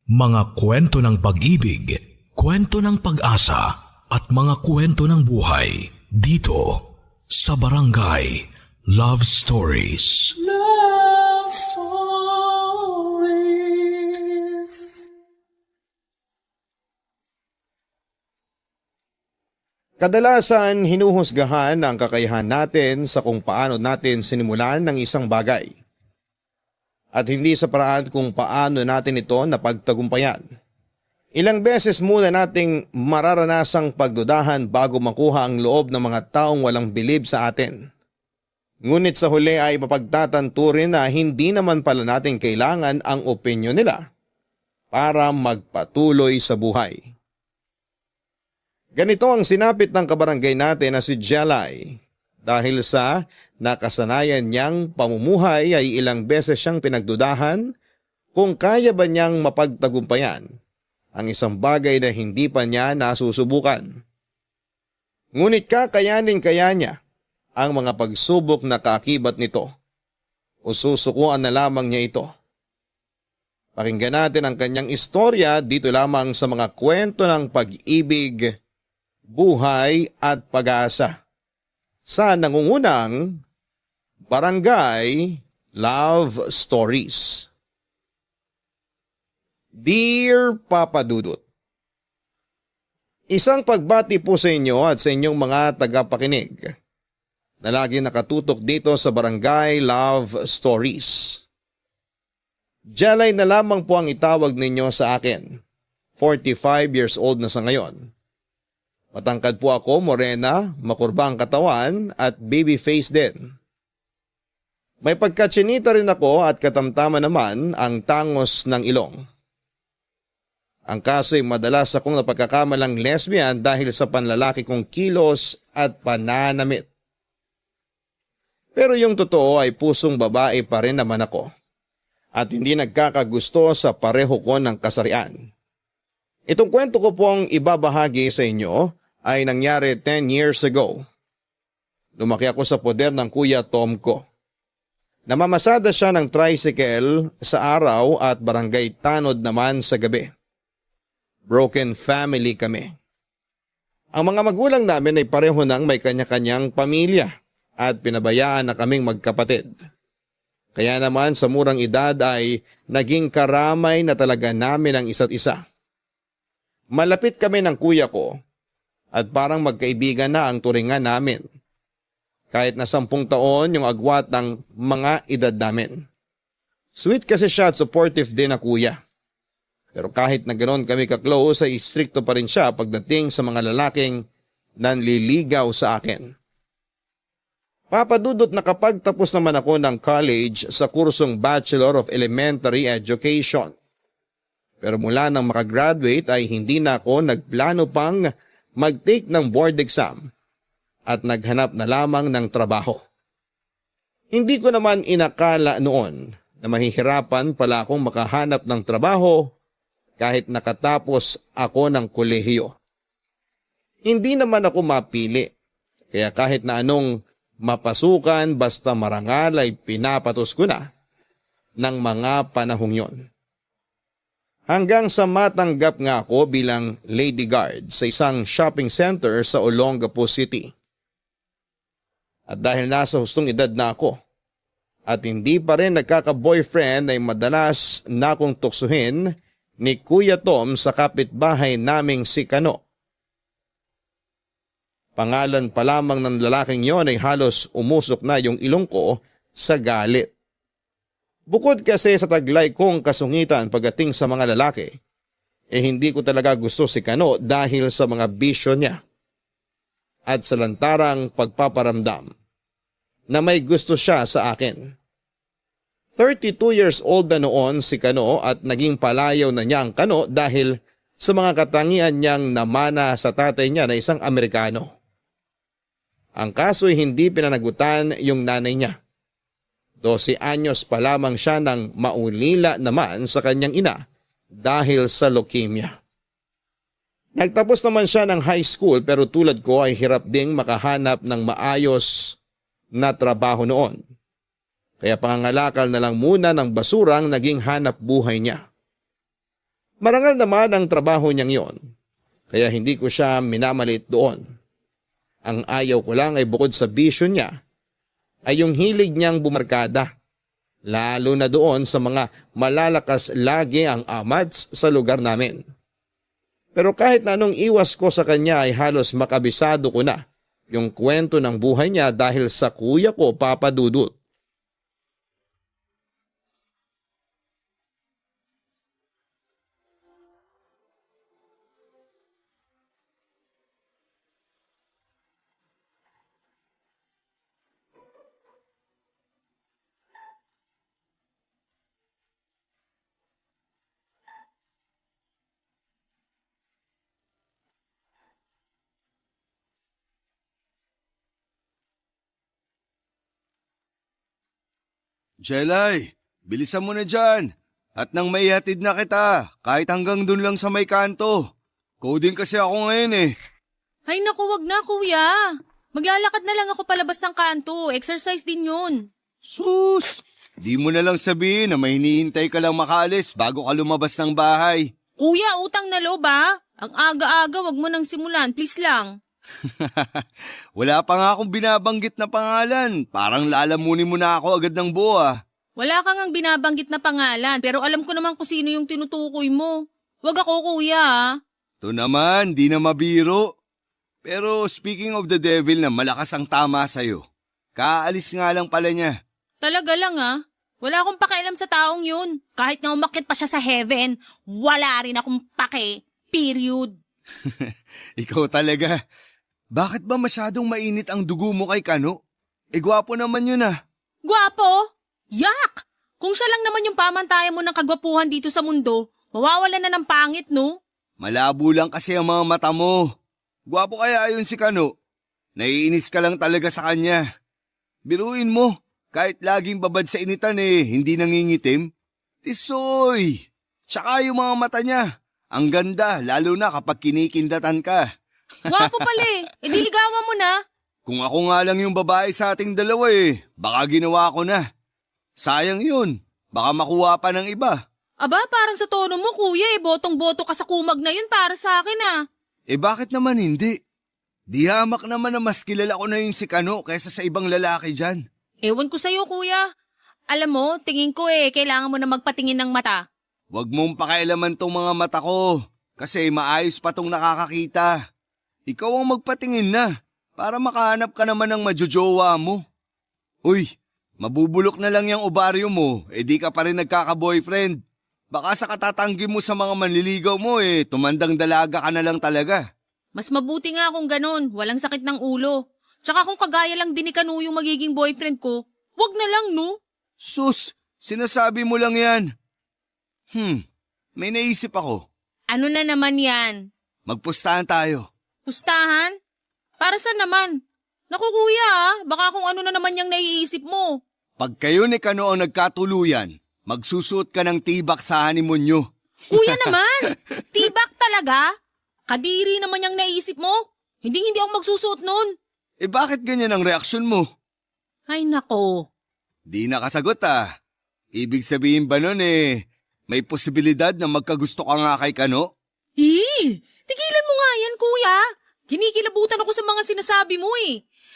Mga kwento ng pag-ibig, kwento ng pag-asa at mga kwento ng buhay dito sa Barangay Love Stories. Love Stories. Kadalasan hinuhusgahan ang kakayahan natin sa kung paano natin sinimulan ng isang bagay. At hindi sa paraan kung paano natin ito napagtagumpayan. Ilang beses muna nating mararanasang pagdudahan bago makuha ang loob ng mga taong walang bilib sa atin. Ngunit sa huli ay mapagtatanturin na hindi naman pala natin kailangan ang opinyon nila para magpatuloy sa buhay. Ganito ang sinapit ng kabarangay natin na si Jelay. Dahil sa nakasanayan niyang pamumuhay ay ilang beses siyang pinagdudahan kung kaya ba niyang mapagtagumpayan ang isang bagay na hindi pa niya nasusubukan. Ngunit kaya niya ang mga pagsubok na kaakibat nito o susukuan na lamang niya ito. Pakinggan natin ang kanyang istorya dito lamang sa mga kwento ng pag-ibig, buhay at pag-asa sa nangungunang Barangay Love Stories. Dear Papa Dudut, isang pagbati po sa inyo at sa inyong mga tagapakinig na lagi nakatutok dito sa Barangay Love Stories. Jelay na lamang po ang itawag ninyo sa akin. 45 years old na sa ngayon. Matangkad po ako, morena, makurba ang katawan at baby face din. May pagkatsinita rin ako at katamtaman naman ang tangos ng ilong. Ang kaso ay madalas akong napagkakamalang lesbian dahil sa panlalaki kong kilos at pananamit. Pero yung totoo ay pusong babae pa rin naman ako at hindi nagkakagusto sa pareho ko ng kasarian. Itong kwento ko pong ibabahagi sa inyo ay nangyari 10 years ago. Lumaki ako sa poder ng Kuya Tom ko. Namamasada siya ng tricycle sa araw at barangay tanod naman sa gabi. Broken family kami. Ang mga magulang namin ay pareho nang may kanya-kanyang pamilya at pinabayaan na kaming magkapatid. Kaya naman sa murang edad ay naging karamay na talaga namin ang isa't isa. Malapit kami ng kuya ko at parang magkaibigan na ang turingan namin. Kahit na 10 taon yung agwat ng mga edad namin. Sweet kasi siya at supportive din na kuya. Pero kahit na ganoon kami ka-close ay stricto pa rin siya pagdating sa mga lalaking nanliligaw sa akin. Papadudot na kapag tapos naman ako ng college sa kursong Bachelor of Elementary Education. Pero mula nang makagraduate ay hindi na ako nagplano pang mag-take ng board exam at naghanap na lamang ng trabaho. Hindi ko naman inakala noon na mahihirapan pala akong makahanap ng trabaho kahit nakatapos ako ng kolehiyo. Hindi naman ako mapili, kaya kahit na anong mapasukan basta marangal ay pinapatos ko na ng mga panahong yon. Hanggang sa matanggap nga ako bilang lady guard sa isang shopping center sa Olongapo City. At dahil nasa hustong edad na ako at hindi pa rin nagkaka-boyfriend ay madalas na akong tuksuhin ni Kuya Tom sa kapitbahay naming si Kano. Pangalan pa lamang ng lalaking yon ay halos umusok na yung ilong ko sa galit. Bukod kasi sa taglay kong kasungitan pagdating sa mga lalaki, hindi ko talaga gusto si Kano dahil sa mga bisyo niya at sa lantarang pagpaparamdam na may gusto siya sa akin. 32 years old na noon si Kano at naging palayaw na niya ang Kano dahil sa mga katangian niyang namana sa tatay niya na isang Amerikano. Ang kaso ay hindi pinanagutan yung nanay niya. 12 anyos pa lamang siya nang maulila naman sa kanyang ina dahil sa leukemia. Nagtapos naman siya ng high school pero tulad ko ay hirap ding makahanap ng maayos na trabaho noon. Kaya pangangalakal na lang muna ng basurang naging hanap buhay niya. Marangal naman ang trabaho niyang yon, kaya hindi ko siya minamaliit doon. Ang ayaw ko lang ay bukod sa bisyo niya, ay yung hilig niyang bumarkada. Lalo na doon sa mga malalakas lagi ang amads sa lugar namin. Pero kahit na anong iwas ko sa kanya ay halos makabisado ko na yung kwento ng buhay niya dahil sa kuya ko, Papa Dudut. Jelay, bilisan mo na dyan. At nang maihatid na kita, kahit hanggang dun lang sa may kanto. Coding kasi ako ngayon eh. Ay naku, wag na kuya. Maglalakad na lang ako palabas ng kanto. Exercise din yun. Sus! Di mo na lang sabihin na may hinihintay ka lang makaalis bago ka lumabas ng bahay. Kuya, utang na loob ha. Ang aga-aga, wag mo nang simulan. Please lang. Wala pa nga akong binabanggit na pangalan. Parang lalamunin mo na ako agad ng buo ah. Wala kang ang binabanggit na pangalan, pero alam ko naman kung sino yung tinutukoy mo. Wag ako kuya ha. Ito naman, di na mabiro. Pero speaking of the devil na malakas ang tama sa'yo, kaalis nga lang pala niya. Talaga lang ha. Wala akong pakialam sa taong yun. Kahit nga umakyat pa siya sa heaven, wala rin akong pake. Period. Ikaw talaga. Bakit ba masyadong mainit ang dugo mo kay Kano? Gwapo naman yun ah. Gwapo? Yak! Kung siya lang naman yung pamantayan mo ng kagwapuhan dito sa mundo, mawawalan na ng pangit, no? Malabo lang kasi ang mga mata mo. Gwapo kaya yun si Kano. Naiinis ka lang talaga sa kanya. Biruin mo, kahit laging babad sa initan hindi nangingitim. Tisoy! Tsaka yung mga mata niya. Ang ganda, lalo na kapag kinikindatan ka. Gwapo pala diligawan mo na. Kung ako nga lang yung babae sa ating dalawa baka ginawa ko na. Sayang yun, baka makuha pa ng iba. Aba, parang sa tono mo kuya botong-boto ka sa kumag na yun para sa akin ah. Bakit naman hindi? Di hamak naman na mas kilala ko na yung si Kano kaysa sa ibang lalaki dyan. Ewan ko sa'yo kuya. Alam mo, tingin ko kailangan mo na magpatingin ng mata. Huwag mong pakialaman tong mga mata ko kasi maayos pa tong nakakakita. Ikaw ang magpatingin na para makahanap ka naman ng majojowa mo. Uy, mabubulok na lang yung ovaryo mo, di ka pa rin nagkaka-boyfriend. Baka sa katatanggi mo sa mga manliligaw mo tumandang dalaga ka na lang talaga. Mas mabuti nga kung ganun, walang sakit ng ulo. Tsaka kung kagaya lang din ni Kanu yung magiging boyfriend ko, wag na lang no? Sus, sinasabi mo lang yan. May naisip ako. Ano na naman yan? Magpustahan tayo. Pustahan? Para saan naman? Naku kuya baka kung ano na naman yung naiisip mo. Pag kayo ni Kano ang nagkatuluyan, magsusuot ka ng tibak sa honeymoon nyo. Kuya naman, tibak talaga? Kadiri naman yung naisip mo. Hindi ako magsusuot nun. Bakit ganyan ang reaksyon mo? Ay nako. Di nakasagot ah. Ibig sabihin ba nun may posibilidad na magkagusto ka nga kay Kano? Tigilan mo nga yan kuya. Kinikilabutan ako sa mga sinasabi mo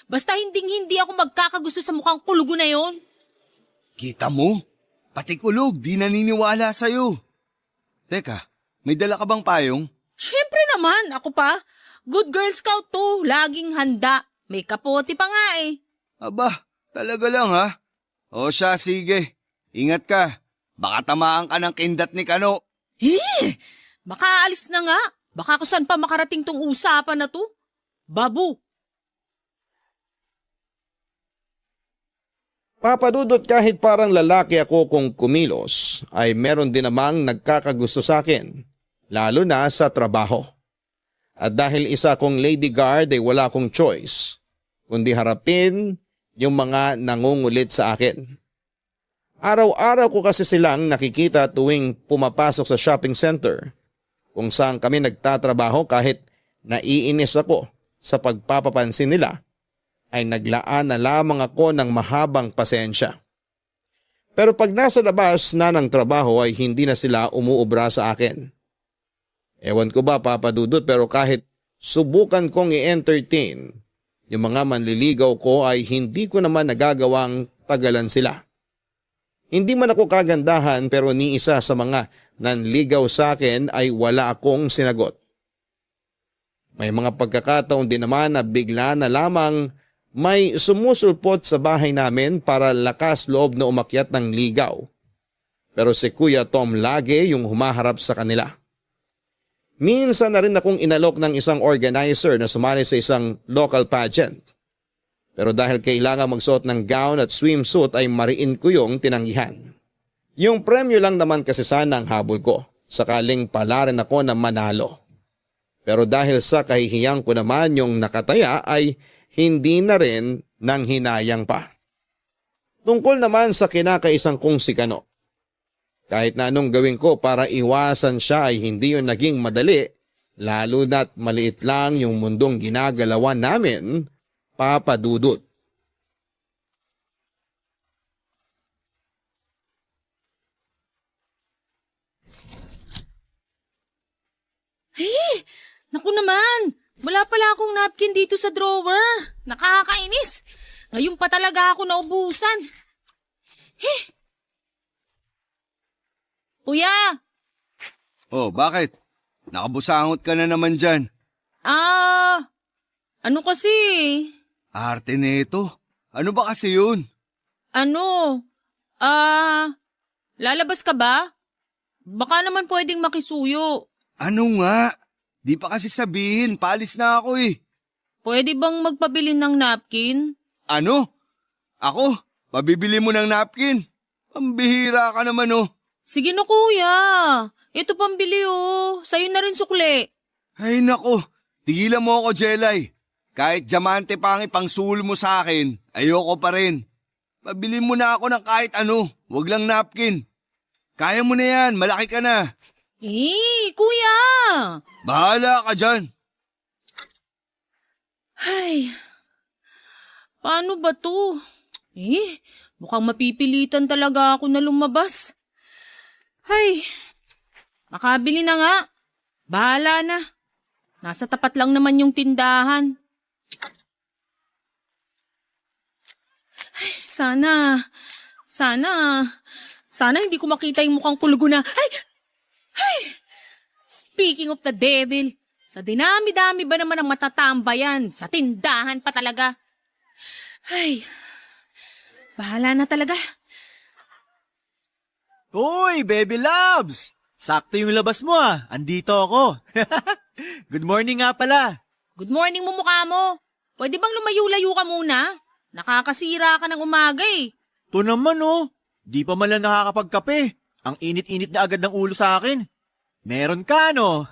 Basta hindi ako magkakagusto sa mukhang kulugo na yon. Kita mo? Pati kulog, di naniniwala sa'yo. Teka, may dala ka bang payong? Siyempre naman, ako pa. Good Girl Scout to, laging handa. May kapote pa nga Aba, talaga lang ha? O siya, sige. Ingat ka. Baka tamaan ka ng kindat ni Kano. Makaalis na nga. Baka kung saan pa makarating tong usapan na to. Babu. Papadudot kahit parang lalaki ako kung kumilos ay meron din namang nagkakagusto sa akin, lalo na sa trabaho. At dahil isa kong lady guard ay wala akong choice, kundi harapin yung mga nangungulit sa akin. Araw-araw ko kasi silang nakikita tuwing pumapasok sa shopping center kung saan kami nagtatrabaho kahit naiinis ako sa pagpapapansin nila. Ay naglaan na lamang ako ng mahabang pasensya. Pero pag nasa labas na ng trabaho ay hindi na sila umuubra sa akin. Ewan ko ba Papa Dudut, pero kahit subukan kong i-entertain yung mga manliligaw ko ay hindi ko naman nagagawang tagalan sila. Hindi man ako kagandahan pero ni isa sa mga nanligaw sa akin ay wala akong sinagot. May mga pagkakataon din naman na bigla na lamang may sumusulpot sa bahay namin para lakas loob na umakyat ng ligaw. Pero si Kuya Tom lagi yung humaharap sa kanila. Minsan na rin akong inalok ng isang organizer na sumali sa isang local pageant. Pero dahil kailangan magsuot ng gown at swimsuit ay mariin ko yung tinanggihan. Yung premyo lang naman kasi sana ang habol ko, sakaling pala rin ako na manalo. Pero dahil sa kahihiyang ko naman yung nakataya ay hindi na rin nang hinayang pa. Tungkol naman sa kinakaisang kong si Kano. Kahit na anong gawin ko para iwasan siya ay hindi yun naging madali, lalo na't maliit lang yung mundong ginagalawan namin, Papa Dudut. Naku naman, wala pala akong napkin dito sa drawer. Nakakainis. Ngayon pa talaga ako naubusan. Kuya! Oh, bakit? Nakabusangot ka na naman dyan. Ano kasi? Arte nito. Ano ba kasi yun? Lalabas ka ba? Baka naman pwedeng makisuyo. Ano nga? Di pa kasi sabihin, paalis na ako eh. Pwede bang magpabili ng napkin? Ano? Ako? Pabibili mo ng napkin? Pambihira ka naman oh. Sige na kuya. Ito pambili oh. Sa'yo na rin sukli. Ay nako, tigilan mo ako Jelay. Kahit diamante pa ang ipangsul mo sa akin, ayoko pa rin. Pabili mo na ako ng kahit ano, wag lang napkin. Kaya mo na yan, malaki ka na. Kuya! Bahala ka dyan. Ay, paano ba to? Mukhang mapipilitan talaga ako na lumabas. Ay, makabili na nga. Bahala na. Nasa tapat lang naman yung tindahan. Ay, sana hindi ko makita yung mukhang pulugo na. Ay! Speaking of the devil, sa dinami-dami ba naman ang matatambayan? Sa tindahan pa talaga. Ay, bahala na talaga. Uy, baby loves! Sakto yung labas mo ah. Andito ako. Good morning nga pala. Good morning mo mukha mo. Pwede bang lumayo-layo ka muna? Nakakasira ka ng umaga eh. To naman oh. Di pa man lang nakakapagkape. Ang init-init na agad ng ulo sa akin. Meron ka no?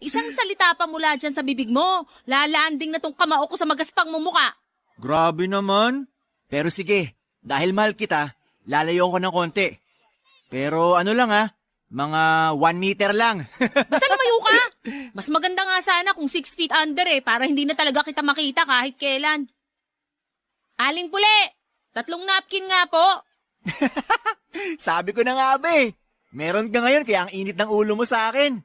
Isang salita pa mula dyan sa bibig mo. Lalanding na tong kamao ko sa magaspang mo mukha. Grabe naman. Pero sige, dahil mahal kita, lalayo ko ng konti. Pero ano lang ah, mga 1 meter lang. Basta lumayo ka. Mas maganda nga sana kung 6 feet under eh, para hindi na talaga kita makita kahit kailan. Aling Puli, 3 napkin nga po. Sabi ko na nga be, meron ka ngayon kaya ang init ng ulo mo sa akin.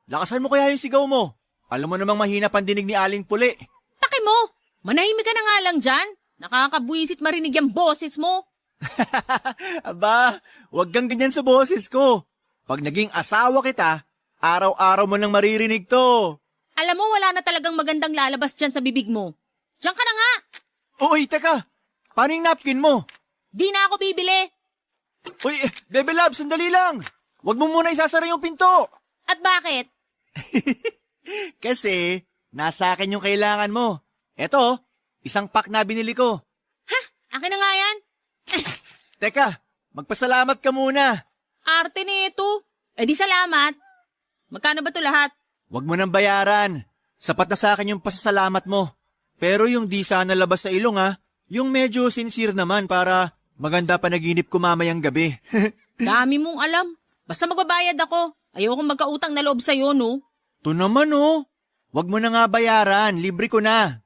Lakasan mo kaya yung sigaw mo. Alam mo namang mahina pandinig ni Aling Puli. Taki mo, manahimik ka na nga lang dyan. Nakakabwisit marinig yung boses mo. Aba, wag kang ganyan sa boses ko. Pag naging asawa kita, araw-araw mo nang maririnig to. Alam mo wala na talagang magandang lalabas dyan sa bibig mo. Diyan ka na nga. Uy, teka, paano yung napkin mo? Di na ako bibili. Uy, Bebe Love, sandali lang. Wag mo muna isasara yung pinto. At bakit? Kasi, nasa akin yung kailangan mo. Eto, isang pack na binili ko. Ha? Akin na nga yan? Teka, magpasalamat ka muna. Arte nito. Di salamat. Magkano ba to lahat? Wag mo nang bayaran. Sapat na sa akin yung pasasalamat mo. Pero yung di sana labas sa ilong yung medyo sincere naman para maganda panaginip ko mamayang gabi. Dami mong alam. Basta magbabayad ako. Ayokong magkautang na loob sa'yo, no? To naman wag mo na nga bayaran, libre ko na.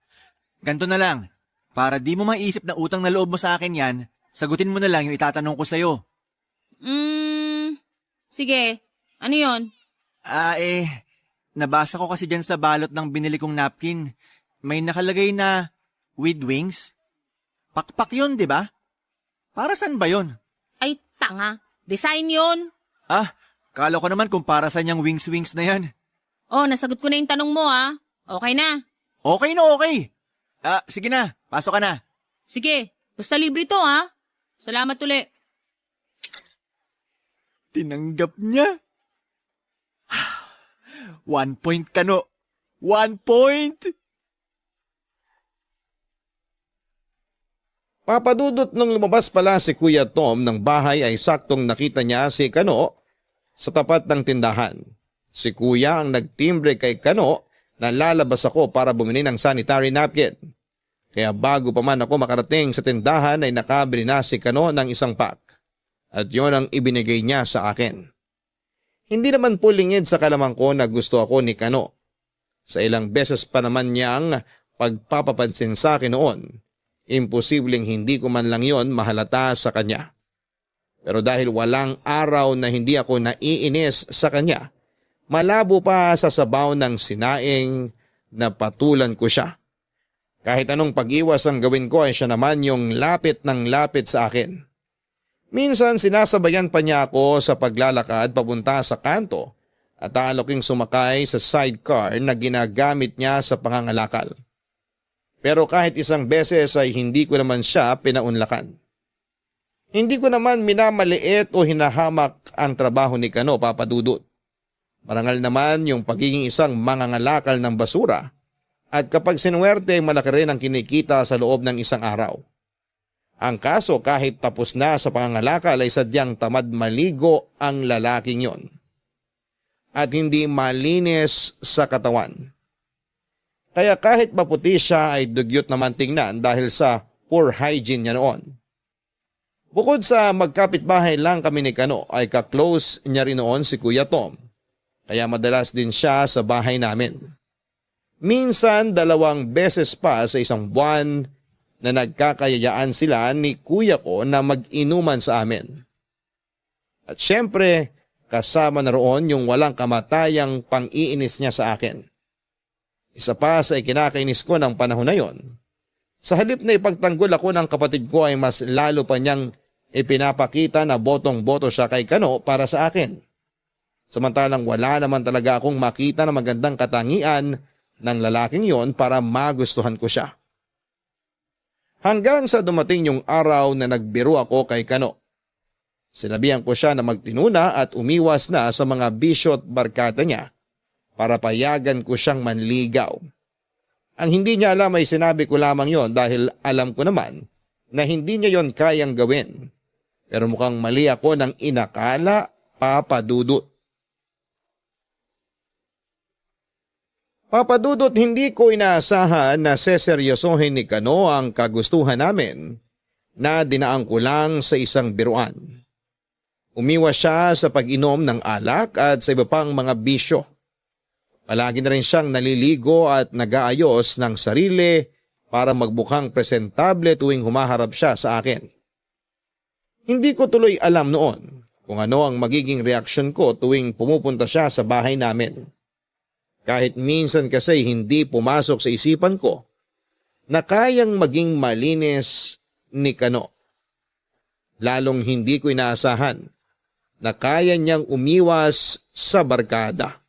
Ganto na lang, para di mo maisip na utang na loob mo sa akin yan, sagutin mo na lang yung itatanong ko sa'yo. Sige. Ano yon? nabasa ko kasi dyan sa balot ng binili kong napkin. May nakalagay na with wings. Pakpak yun, di ba? Para saan ba yun? Ay, tanga. Design yon. Ah, kala ko naman kung para saan yung wings-wings na yan. Oh, nasagot ko na yung tanong mo ah. Okay na. Okay na okay. Sige na, pasok ka na. Sige, basta libre to ah. Salamat uli. Tinanggap niya. 1 point Kano. 1 point! Papadudot nung lumabas pala si Kuya Tom ng bahay ay saktong nakita niya si Kano sa tapat ng tindahan. Si Kuya ang nagtimbre kay Kano na lalabas ako para bumili ng sanitary napkin. Kaya bago pa man ako makarating sa tindahan ay nakabili na si Kano ng isang pack. At yon ang ibinigay niya sa akin. Hindi naman po lingid sa kalamang ko na gusto ako ni Kano. Sa ilang beses pa naman niyang pagpapapansin sa akin noon, imposibleng hindi ko man lang yon mahalata sa kanya. Pero dahil walang araw na hindi ako naiinis sa kanya, malabo pa sa sabaw ng sinaing na patulan ko siya. Kahit anong pag-iwas ang gawin ko ay siya naman yung lapit ng lapit sa akin. Minsan sinasabayan pa niya ako sa paglalakad papunta sa kanto at aloking sumakay sa sidecar na ginagamit niya sa pangangalakal. Pero kahit isang beses ay hindi ko naman siya pinaunlakan. Hindi ko naman minamaliit o hinahamak ang trabaho ni Kano, Papa Dudut. Marangal naman yung pagiging isang mangangalakal ng basura at kapag sinuwerte malaki rin ang kinikita sa loob ng isang araw. Ang kaso kahit tapos na sa pangangalakal ay sadyang tamad maligo ang lalaking yon. At hindi malinis sa katawan. Kaya kahit maputi siya ay dugyot naman tingnan dahil sa poor hygiene niya noon. Bukod sa magkapitbahay lang kami ni Kano ay ka-close niya rin noon si Kuya Tom. Kaya madalas din siya sa bahay namin. Minsan 2 beses pa sa isang buwan na nagkakayayaan sila ni Kuya ko na mag-inuman sa amin. At syempre kasama na roon yung walang kamatayang pang-iinis niya sa akin. Isa pa sa ikinakainis ko ng panahon na yon. Sa halip na ipagtanggol ako ng kapatid ko ay mas lalo pa niyang ipinapakita na botong-boto siya kay Kano para sa akin. Samantalang wala naman talaga akong makita na magandang katangian ng lalaking yon para magustuhan ko siya. Hanggang sa dumating yung araw na nagbiro ako kay Kano. Sinabihan ko siya na magtinuna at umiwas na sa mga bisyo at barkada niya para payagan ko siyang manligaw. Ang hindi niya alam ay sinabi ko lamang yon dahil alam ko naman na hindi niya yon kayang gawin. Pero mukhang mali ako ng inakala, Papa Dudut. Papa Dudut, hindi ko inaasahan na seseryosohin ni Kano ang kagustuhan namin na dinaan ko lang sa isang biruan. Umiwas siya sa pag-inom ng alak at sa iba pang mga bisyo. Palagi na rin siyang naliligo at nag-aayos ng sarili para magbukhang presentable tuwing humaharap siya sa akin. Hindi ko tuloy alam noon kung ano ang magiging reaksyon ko tuwing pumupunta siya sa bahay namin. Kahit minsan kasi hindi pumasok sa isipan ko na kayang maging malinis ni Kano. Lalong hindi ko inaasahan na kaya niyang umiwas sa barkada.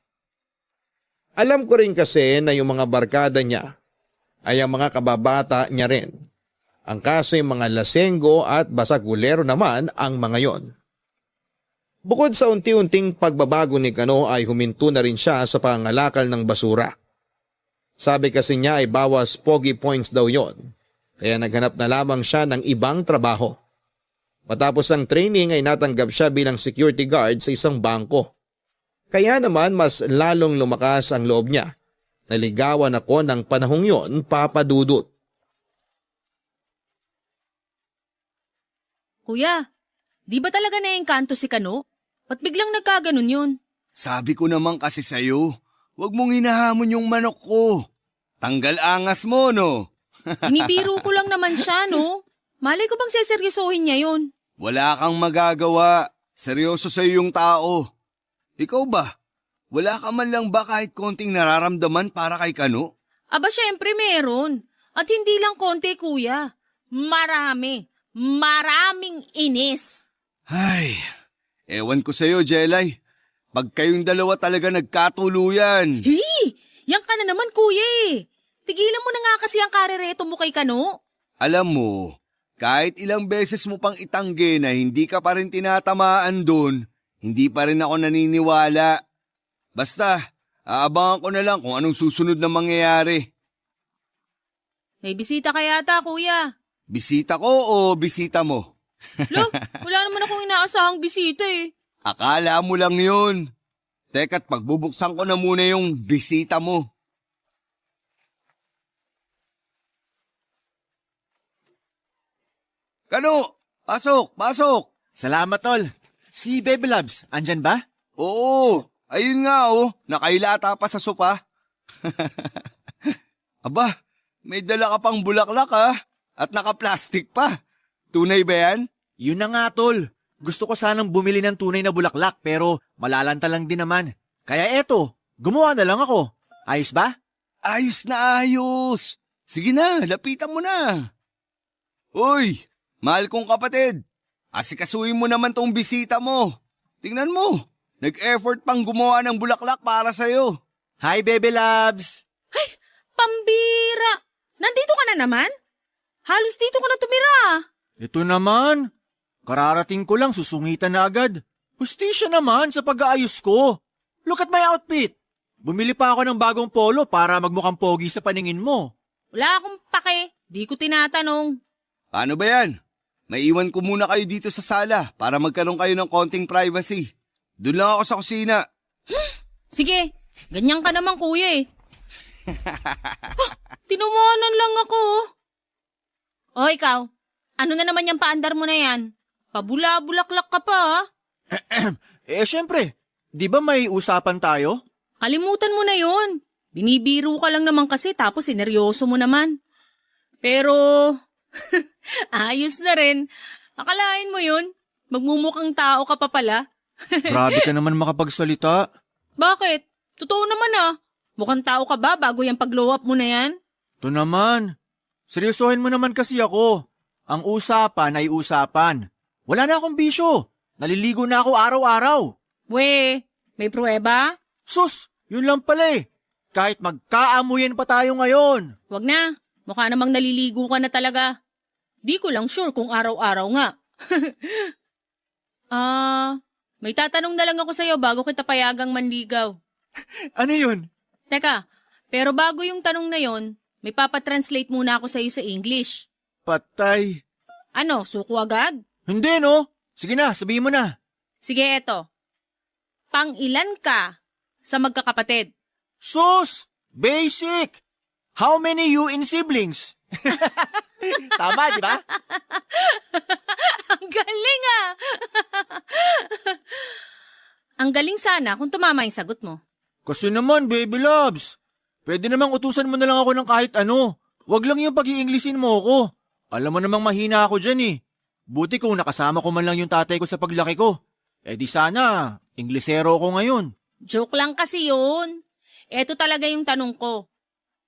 Alam ko rin kasi na yung mga barkada niya ay ang mga kababata niya rin. Ang kaso yung mga lasenggo at basagulero naman ang mga yon. Bukod sa unti-unting pagbabago ni Kano ay huminto na rin siya sa pangangalakal ng basura. Sabi kasi niya ay bawas pogi points daw yon, kaya naghanap na lamang siya ng ibang trabaho. Matapos ang training ay natanggap siya bilang security guard sa isang bangko. Kaya naman mas lalong lumakas ang loob niya. Naligawan ako ng panahong yon, Papa Dudut. Kuya, di ba talaga naengkanto si Kano? Ba't biglang nagkaganon yun? Sabi ko naman kasi sa'yo, huwag mong hinahamon yung manok ko. Tanggal angas mo, no? Inibiro ko lang naman siya, no? Malay ko bang seseryosohin niya yun? Wala kang magagawa. Seryoso sa'yo yung tao. Ikaw ba? Wala ka man lang ba kahit konting nararamdaman para kay Kano? Aba syempre meron. At hindi lang konti kuya. Marami. Maraming inis. Ay, ewan ko sa'yo, Jelay. Pag kayong dalawa talaga nagkatuluyan. Hey! Yan ka na naman kuya eh. Tigilan mo na nga kasi ang karereto mo kay Kano. Alam mo, kahit ilang beses mo pang itanggi na hindi ka pa rin tinatamaan doon, hindi pa rin ako naniniwala. Basta, aabangan ko na lang kung anong susunod na mangyayari. May bisita ka yata kuya. Bisita ko o bisita mo? Lo, wala naman akong inaasahang bisita eh. Akala mo lang yun. Teka't pagbubuksan ko na muna yung bisita mo. Kano, pasok, pasok. Salamat, tol. Si Baby Loves, andyan ba? Oo, ayun nga nakailata pa sa sopa. Aba, may dala ka pang bulaklak at naka-plastic pa. Tunay ba yan? Yun na nga, tol. Gusto ko sanang bumili ng tunay na bulaklak pero malalanta lang din naman. Kaya eto, gumawa na lang ako. Ayos ba? Ayos na ayos. Sige na, lapitan mo na. Uy, mahal kong kapatid. Asikasuhin mo naman tong bisita mo. Tingnan mo, nag-effort pang gumawa ng bulaklak para sa'yo. Hi, Baby Loves! Pambira! Nandito ka na naman? Halos dito ka na tumira. Ito naman. Kararating ko lang, susungitan na agad. Hustisya naman sa pag-aayos ko. Look at my outfit. Bumili pa ako ng bagong polo para magmukhang pogi sa paningin mo. Wala akong pake. Di ko tinatanong. Paano ba yan? Maiwan ko muna kayo dito sa sala para magkaroon kayo ng konting privacy. Doon lang ako sa kusina. Sige, ganyan ka naman kuya eh. Tinawanan lang ako. O ikaw, ano na naman yung paandar mo na yan? Pabula-bulaklak ka pa Syempre, di ba may usapan tayo? Kalimutan mo na yun. Binibiro ka lang naman kasi tapos sineryoso mo naman. Pero, ayos na rin. Akalain mo yun? Magmumukhang tao ka pa pala. Grabe ka naman makapagsalita. Bakit? Totoo naman Mukhang tao ka ba bago yung pag-glow up mo na yan? Ito naman. Seryosohin mo naman kasi ako. Ang usapan ay usapan. Wala na akong bisyo. Naliligo na ako araw-araw. We, may pruweba? Sus, yun lang pala eh. Kahit magkaamuyan pa tayo ngayon. Wag na. Mukha namang naliligo ka na talaga. Di ko lang sure kung araw-araw nga. May tatanong na lang ako sa'yo bago kita payagang manligaw. Ano yun? Teka, pero bago yung tanong na yon, may papatranslate muna ako sa'yo sa English. Patay. Ano, suko agad? Hindi no. Sige na, sabihin mo na. Sige, eto. Pang-ilan ka sa magkakapatid? Sus! Basic! How many you in siblings? Tama, di ba? Ang galing Ang galing sana kung tumama yung sagot mo. Kasi naman, Baby Loves. Pwede namang utusan mo na lang ako ng kahit ano. Wag lang yung pag-i-Englishin mo ako. Alam mo namang mahina ako dyan eh. Buti kung nakasama ko man lang yung tatay ko sa paglaki ko. Di sana, Inglesero ko ngayon. Joke lang kasi yun. Eto talaga yung tanong ko.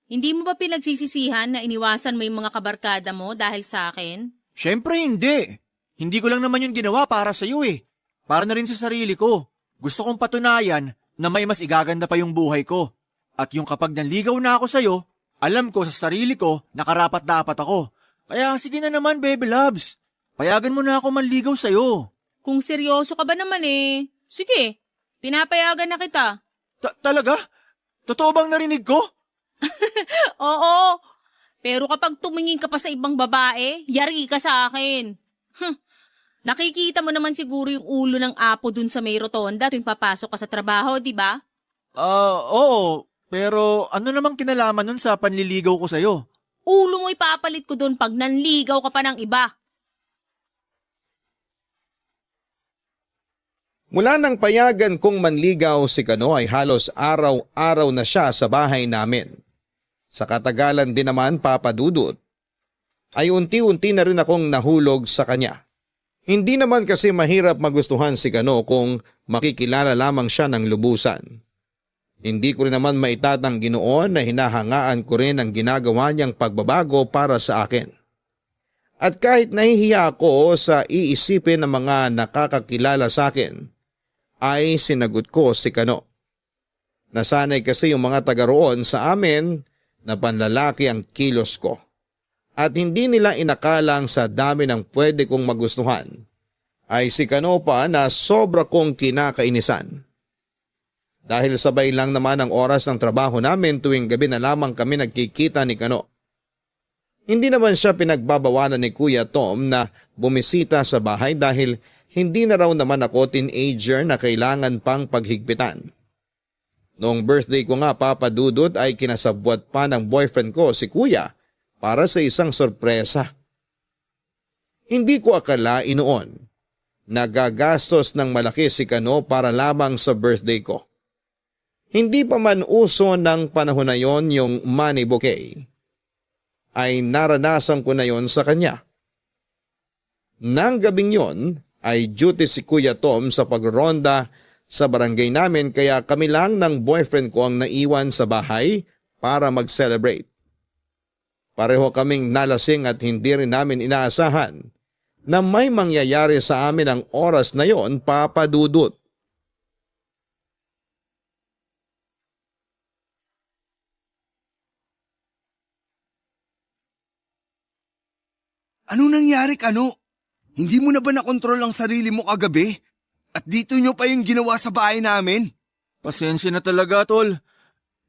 Hindi mo ba pinagsisisihan na iniwasan mo yung mga kabarkada mo dahil sa akin? Syempre hindi. Hindi ko lang naman yun ginawa para sa'yo eh. Para na rin sa sarili ko. Gusto kong patunayan na may mas igaganda pa yung buhay ko. At yung kapag nanligaw na ako sa'yo, alam ko sa sarili ko na karapat-dapat ako. Kaya sige na naman, Baby Loves. Payagan mo na ako manligaw sa'yo. Kung seryoso ka ba naman sige, pinapayagan na kita. Talaga? Totoo bang narinig ko? Oo, pero kapag tumingin ka pa sa ibang babae, yari ka sa akin. Nakikita mo naman siguro yung ulo ng apo dun sa may rotonda tuwing papasok ka sa trabaho, di ba? Oo. Pero ano namang kinalaman nun sa panliligaw ko sa'yo? Ulo mo ipapalit ko dun pag nanligaw ka pa ng iba. Mula nang payagan kong manligaw si Kano ay halos araw-araw na siya sa bahay namin. Sa katagalan din naman papadudot, ay unti-unti na rin akong nahulog sa kanya. Hindi naman kasi mahirap magustuhan si Kano kung makikilala lamang siya ng lubusan. Hindi ko rin naman maitatanggi noon na hinahangaan ko rin ang ginagawa niyang pagbabago para sa akin. At kahit nahihiya ako sa iisipin ng mga nakakakilala sa akin, ay sinagot ko si Kano. Nasanay kasi yung mga taga roon sa amin na panlalaki ang kilos ko. At hindi nila inakalang sa dami ng pwede kong magustuhan, ay si Kano pa na sobra kong kinakainisan. Dahil sabay lang naman ang oras ng trabaho namin tuwing gabi na lamang kami nagkikita ni Kano. Hindi naman siya pinagbabawalan ni Kuya Tom na bumisita sa bahay dahil hindi na raw naman ako teenager na kailangan pang paghigpitan. Noong birthday ko nga, Papa Dudut, ay kinasabwat pa ng boyfriend ko si Kuya para sa isang sorpresa. Hindi ko akalain noon na gagastos ng malaki si Kano para lamang sa birthday ko. Hindi pa man uso ng panahon na yon yung money bouquet, ay naranasan ko na yon sa kanya. Nang gabing yon ay duty si Kuya Tom sa pagronda sa barangay namin kaya kami lang ng boyfriend ko ang naiwan sa bahay para mag-celebrate. Pareho kaming nalasing at hindi rin namin inaasahan na may mangyayari sa amin ang oras na yon, Papa Dudut. Anong nangyari, Kano? Hindi mo na ba nakontrol ang sarili mo kagabi? At dito nyo pa yung ginawa sa bahay namin? Pasensya na talaga, tol.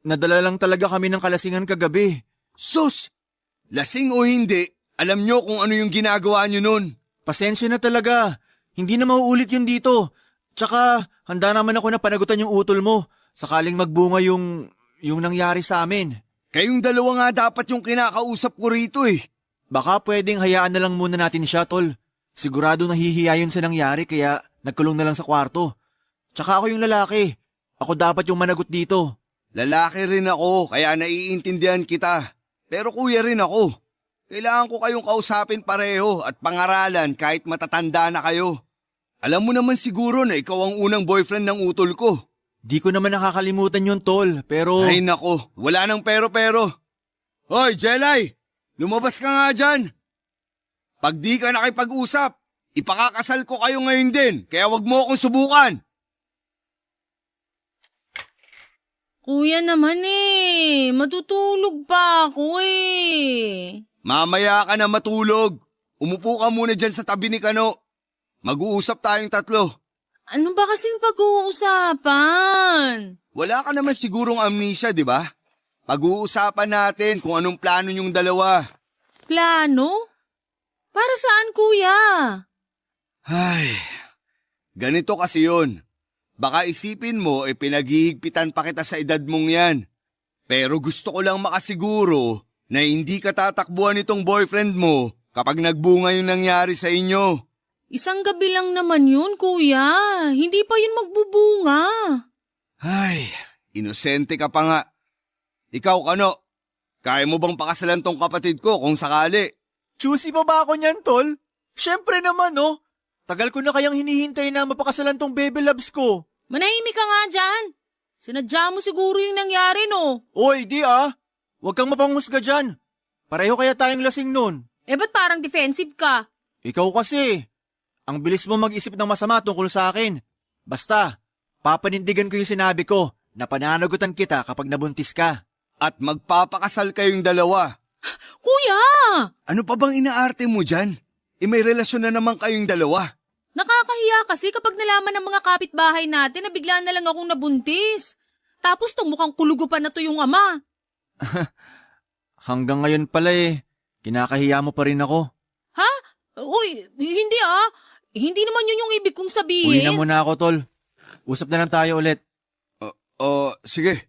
Nadala lang talaga kami ng kalasingan kagabi. Sus! Lasing o hindi, alam nyo kung ano yung ginagawa nyo nun. Pasensya na talaga. Hindi na mauulit yun dito. Tsaka, handa naman ako na panagutan yung utol mo. Sakaling magbunga yung nangyari sa amin. Kayong dalawa nga dapat yung kinakausap ko rito eh. Baka pwedeng hayaan na lang muna natin siya, tol. Sigurado nahihiya yun sa nangyari kaya nagkulong na lang sa kwarto. Tsaka ako yung lalaki. Ako dapat yung managot dito. Lalaki rin ako kaya naiintindihan kita. Pero kuya rin ako. Kailangan ko kayong kausapin pareho at pangaralan kahit matatanda na kayo. Alam mo naman siguro na ikaw ang unang boyfriend ng utol ko. Di ko naman nakakalimutan yun, tol, pero... Ay nako, wala nang pero-pero. Hoy, Jelay! Lumabas ka nga dyan. Pag di ka nakipag-usap, ipakakasal ko kayo ngayon din, kaya wag mo akong subukan. Kuya naman matutulog pa ako Mamaya ka na matulog. Umupo ka muna dyan sa tabi ni Kano. Mag-uusap tayong tatlo. Ano ba kasing pag-uusapan? Wala ka naman sigurong amnesia, di ba? Pag-uusapan natin kung anong plano niyong dalawa. Plano? Para saan, kuya? Ay, ganito kasi yun. Baka isipin mo pinaghihigpitan pa kita sa edad mong yan. Pero gusto ko lang makasiguro na hindi ka tatakbuhan itong boyfriend mo kapag nagbunga yung nangyari sa inyo. Isang gabi lang naman yun, kuya. Hindi pa yun magbubunga. Ay, inosente ka pa nga. Ikaw, Kano, kaya mo bang pakasalan tong kapatid ko kung sakali? Choosy pa ba ako niyan, tol? Siyempre naman, no? Tagal ko na kayang hinihintay na mapakasalan tong baby loves ko. Manahimik ka nga dyan. Sinadya mo siguro yung nangyari, no? Oy, di Huwag kang mapanghusga dyan. Pareho kaya tayong lasing nun. Ba't parang defensive ka? Ikaw kasi. Ang bilis mo mag-isip ng masama tungkol sa akin. Basta, papanindigan ko yung sinabi ko na pananagutan kita kapag nabuntis ka. At magpapakasal kayong dalawa. Kuya! Ano pa bang inaarte mo dyan? May relasyon na naman kayong dalawa. Nakakahiya kasi kapag nalaman ng mga kapitbahay natin na bigla na lang akong nabuntis. Tapos tong mukhang kulugo pa na to yung ama. Hanggang ngayon pala kinakahiya mo pa rin ako. Ha? Uy, hindi Hindi naman yun yung ibig kong sabihin. Uwi na muna ako, tol. Usap na lang tayo ulit. Sige.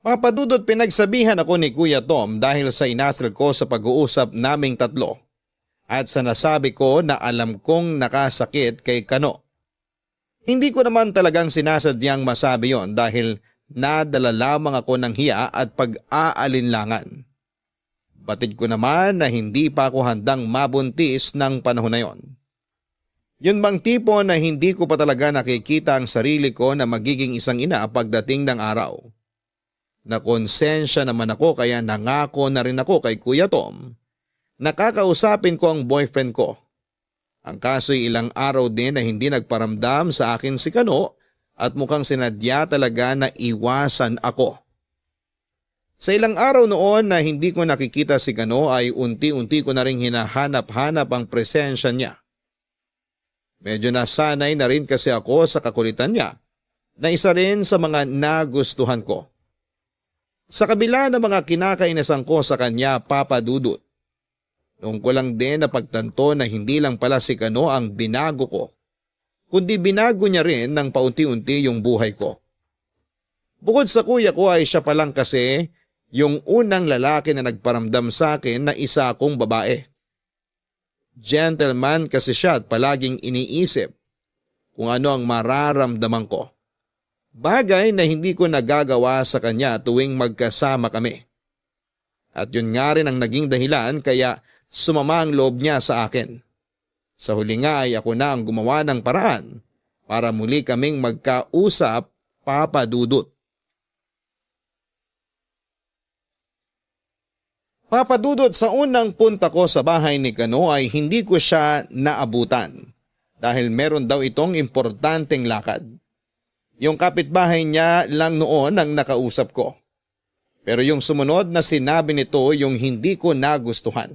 Papadudot pinagsabihan ako ni Kuya Tom dahil sa inasal ko sa pag-uusap naming tatlo at sa nasabi ko na alam kong nakasakit kay Kano. Hindi ko naman talagang sinasadyang masabi yon dahil nadala lamang ako ng hiya at pag-aalinlangan. Batid ko naman na hindi pa ako handang mabuntis ng panahon na yon. Yun bang tipo na hindi ko pa talaga nakikita ang sarili ko na magiging isang ina pagdating ng araw. Nakonsensya naman ako kaya nangako na rin ako kay Kuya Tom. Nakakausapin ko ang boyfriend ko. Ang kaso'y ilang araw din na hindi nagparamdam sa akin si Kano at mukhang sinadya talaga na iwasan ako. Sa ilang araw noon na hindi ko nakikita si Kano ay unti-unti ko na rin hinahanap-hanap ang presensya niya. Medyo nasanay na rin kasi ako sa kakulitan niya na isa rin sa mga nagustuhan ko. Sa kabila ng mga kinakainasan ko sa kanya, Papa Dudut, noong ko lang din napagtanto na hindi lang pala si Kano ang binago ko, kundi binago niya rin ng paunti-unti yung buhay ko. Bukod sa kuya ko ay siya pa lang kasi yung unang lalaki na nagparamdam sa akin na isa akong babae. Gentleman kasi siya at palaging iniisip kung ano ang mararamdaman ko. Bagay na hindi ko nagagawa sa kanya tuwing magkasama kami. At yun nga rin ang naging dahilan kaya sumama ang loob niya sa akin. Sa huli nga ay ako na ang gumawa ng paraan para muli kaming magkausap, Papa Dudut. Papa Dudut, sa unang punta ko sa bahay ni Kano ay hindi ko siya naabutan dahil meron daw itong importanteng lakad. Yung kapitbahay niya lang noon ang nakausap ko. Pero yung sumunod na sinabi nito yung hindi ko nagustuhan.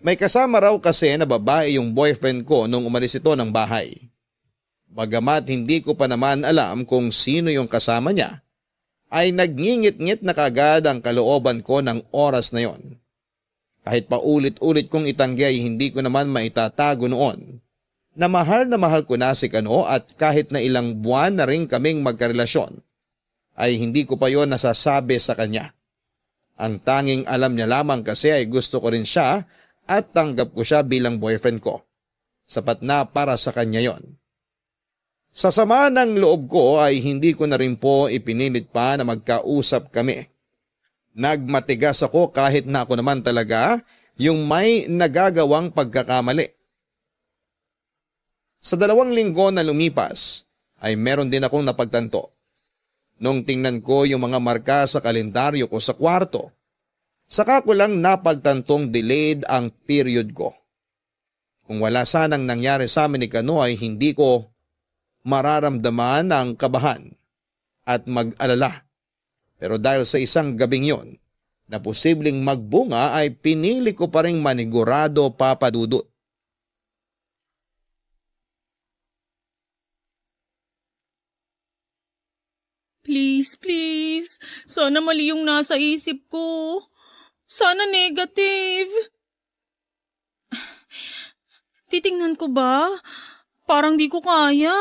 May kasama raw kasi na babae yung boyfriend ko nung umalis ito ng bahay. Bagamat hindi ko pa naman alam kung sino yung kasama niya, ay nagngingit-ngit na kagad ang kalooban ko ng oras na yon. Kahit pa ulit-ulit kong itanggi ay hindi ko naman maitatago noon na mahal ko na si Kano at kahit na ilang buwan na rin kaming magkarelasyon ay hindi ko pa yon nasasabi sa kanya. Ang tanging alam niya lamang kasi ay gusto ko rin siya at tanggap ko siya bilang boyfriend ko. Sapat na para sa kanya yon. Sa sama ng loob ko ay hindi ko na rin po ipinilit pa na magkausap kami. Nagmatigas ako kahit na ako naman talaga yung may nagagawang pagkakamali. Sa 2 linggo na lumipas ay meron din akong napagtanto. Nung tingnan ko yung mga marka sa kalendaryo ko sa kwarto, saka ko lang napagtantong delayed ang period ko. Kung wala sanang nangyari sa amin ni Kano ay hindi ko mararamdaman ang kabahan at mag-alala. Pero dahil sa isang gabing yon na posibleng magbunga ay pinili ko pa ring manigurado, Papa Dudut. Please. Sana mali yung nasa isip ko. Sana negative. Titingnan ko ba? Parang di ko kaya.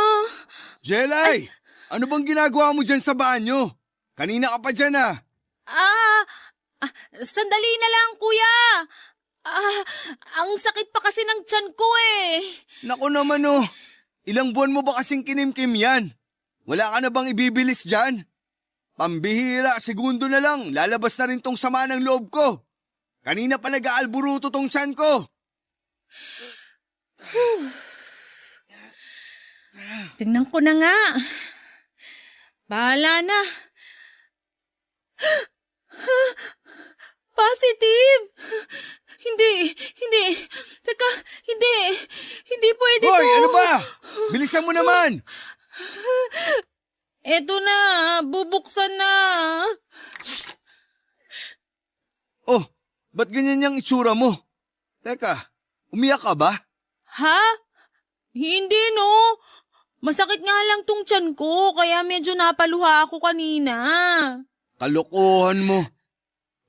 Jelay! Ano bang ginagawa mo dyan sa banyo? Kanina ka pa dyan Sandali na lang, kuya. Ang sakit pa kasi ng tiyan ko eh. Naku naman Ilang buwan mo ba kasing kinimkim yan? Wala ka na bang ibibilis dyan? Pambihira, segundo na lang, lalabas na rin tong sama ng loob ko. Kanina pa nag-aalburuto tong tiyan ko. Tingnan ko na nga. Bahala na. Positive! Hindi. Teka, hindi pwede to. Hoy, ano ba? Bilisan mo naman. Eto na, bubuksan na. Oh, ba't ganyan yung itsura mo? Teka, umiyak ka ba? Ha? Hindi no. Masakit nga lang tong tiyan ko, kaya medyo napaluha ako kanina. Kalokohan mo.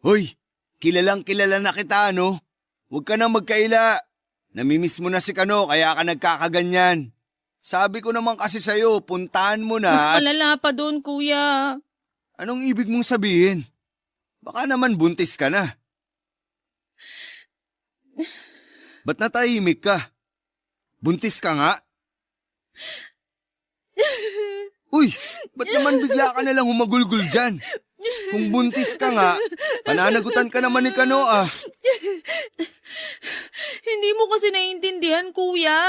Hoy, kilalang kilala na kita, no? Huwag ka nang magkaila. Namimiss mo na si Kano, kaya ka nagkakaganyan. Sabi ko naman kasi sa'yo, puntahan mo na. Mas malala pa doon, kuya. Anong ibig mong sabihin? Baka naman buntis ka na. Ba't natahimik ka? Buntis ka nga? Uy, ba't naman bigla ka nalang humagulgul dyan? Kung buntis ka nga, pananagutan ka naman ni Kano ah. Hindi mo kasi naiintindihan, kuya.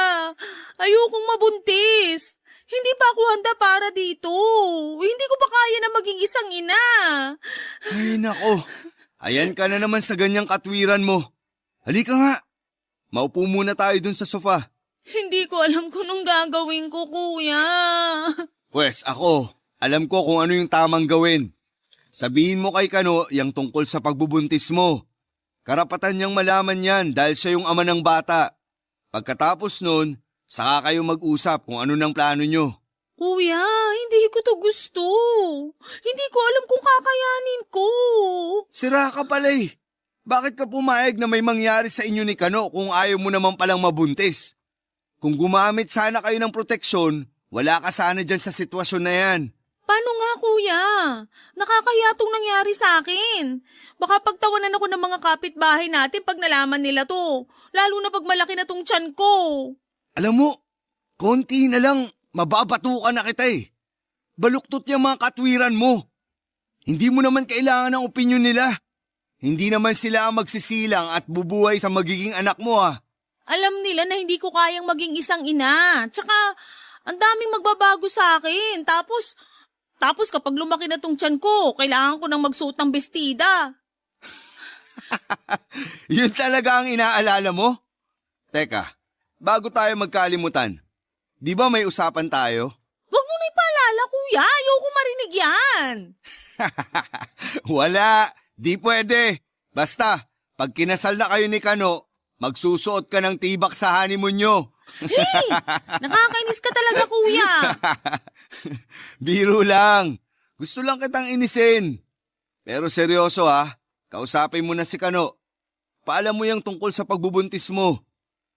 Ayokong mabuntis. Hindi pa ako handa para dito. Hindi ko pa kaya na maging isang ina. Ay nako, ayan ka na naman sa ganyang katwiran mo. Halika nga, maupo muna tayo dun sa sofa. Hindi ko alam kung anong gagawin ko, kuya. Pwes ako, alam ko kung ano yung tamang gawin. Sabihin mo kay Kano yung tungkol sa pagbubuntis mo. Karapatan niyang malaman yan dahil siya yung ama ng bata. Pagkatapos nun, saka kayo mag-usap kung ano ng plano nyo. Kuya, hindi ko to gusto. Hindi ko alam kung kakayanin ko. Sira ka pala eh. Bakit ka pumayag na may mangyari sa inyo ni Kano kung ayaw mo naman palang mabuntis? Kung gumamit sana kayo ng proteksyon, wala ka sana dyan sa sitwasyon na yan. Paano nga, kuya? Nakakaya tong nangyari sa akin. Baka pagtawanan ako ng mga kapitbahay natin pag nalaman nila to. Lalo na pag malaki na tong tiyan ko. Alam mo, konti na lang, mababatukan na kita eh. Baluktot yung mga katwiran mo. Hindi mo naman kailangan ng opinyon nila. Hindi naman sila ang magsisilang at bubuhay sa magiging anak mo ah. Alam nila na hindi ko kayang maging isang ina. Tsaka, ang daming magbabago sa akin. Tapos kapag lumaki na tong tiyan ko, kailangan ko nang magsuot ng bestida. Yun talaga ang inaalala mo? Teka, bago tayo magkalimutan, di ba may usapan tayo? Huwag mo na ipaalala, kuya. Ayoko marinig yan. Wala, di pwede. Basta, pag kinasal na kayo ni Kano, magsusuot ka ng tibak sa honeymoon nyo. Hey! Nakakainis ka talaga, kuya. Biro lang. Gusto lang kitang inisin. Pero seryoso ha, kausapin mo na si Kano. Paalam mo yung tungkol sa pagbubuntis mo.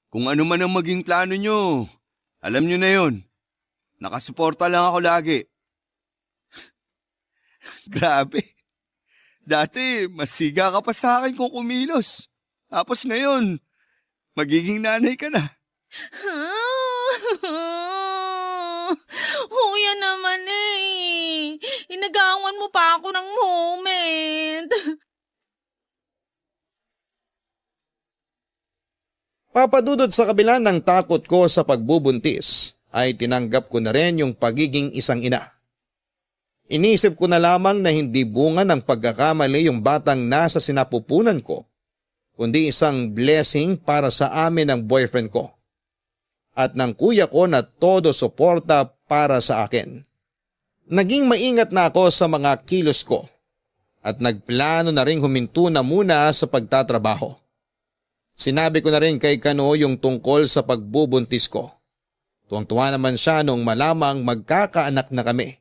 Kung ano man ang maging plano nyo, alam nyo na yun. Nakasuporta lang ako lagi. Grabe. Dati, masiga ka pa sa akin kung kumilos. Tapos ngayon, magiging nanay ka na. Kuya naman eh. Inagawan mo pa ako ng moment. Papadudod sa kabila ng takot ko sa pagbubuntis, ay tinanggap ko na rin yung pagiging isang ina. Inisip ko na lamang na hindi bunga ng pagkakamali yung batang nasa sinapupunan ko, kundi isang blessing para sa amin ng boyfriend ko at ng kuya ko na todo suporta para sa akin. Naging maingat na ako sa mga kilos ko at nagplano na rin huminto na muna sa pagtatrabaho. Sinabi ko na rin kay Kano yung tungkol sa pagbubuntis ko. Tuwang-tuwa naman siya nung malamang magkakaanak na kami.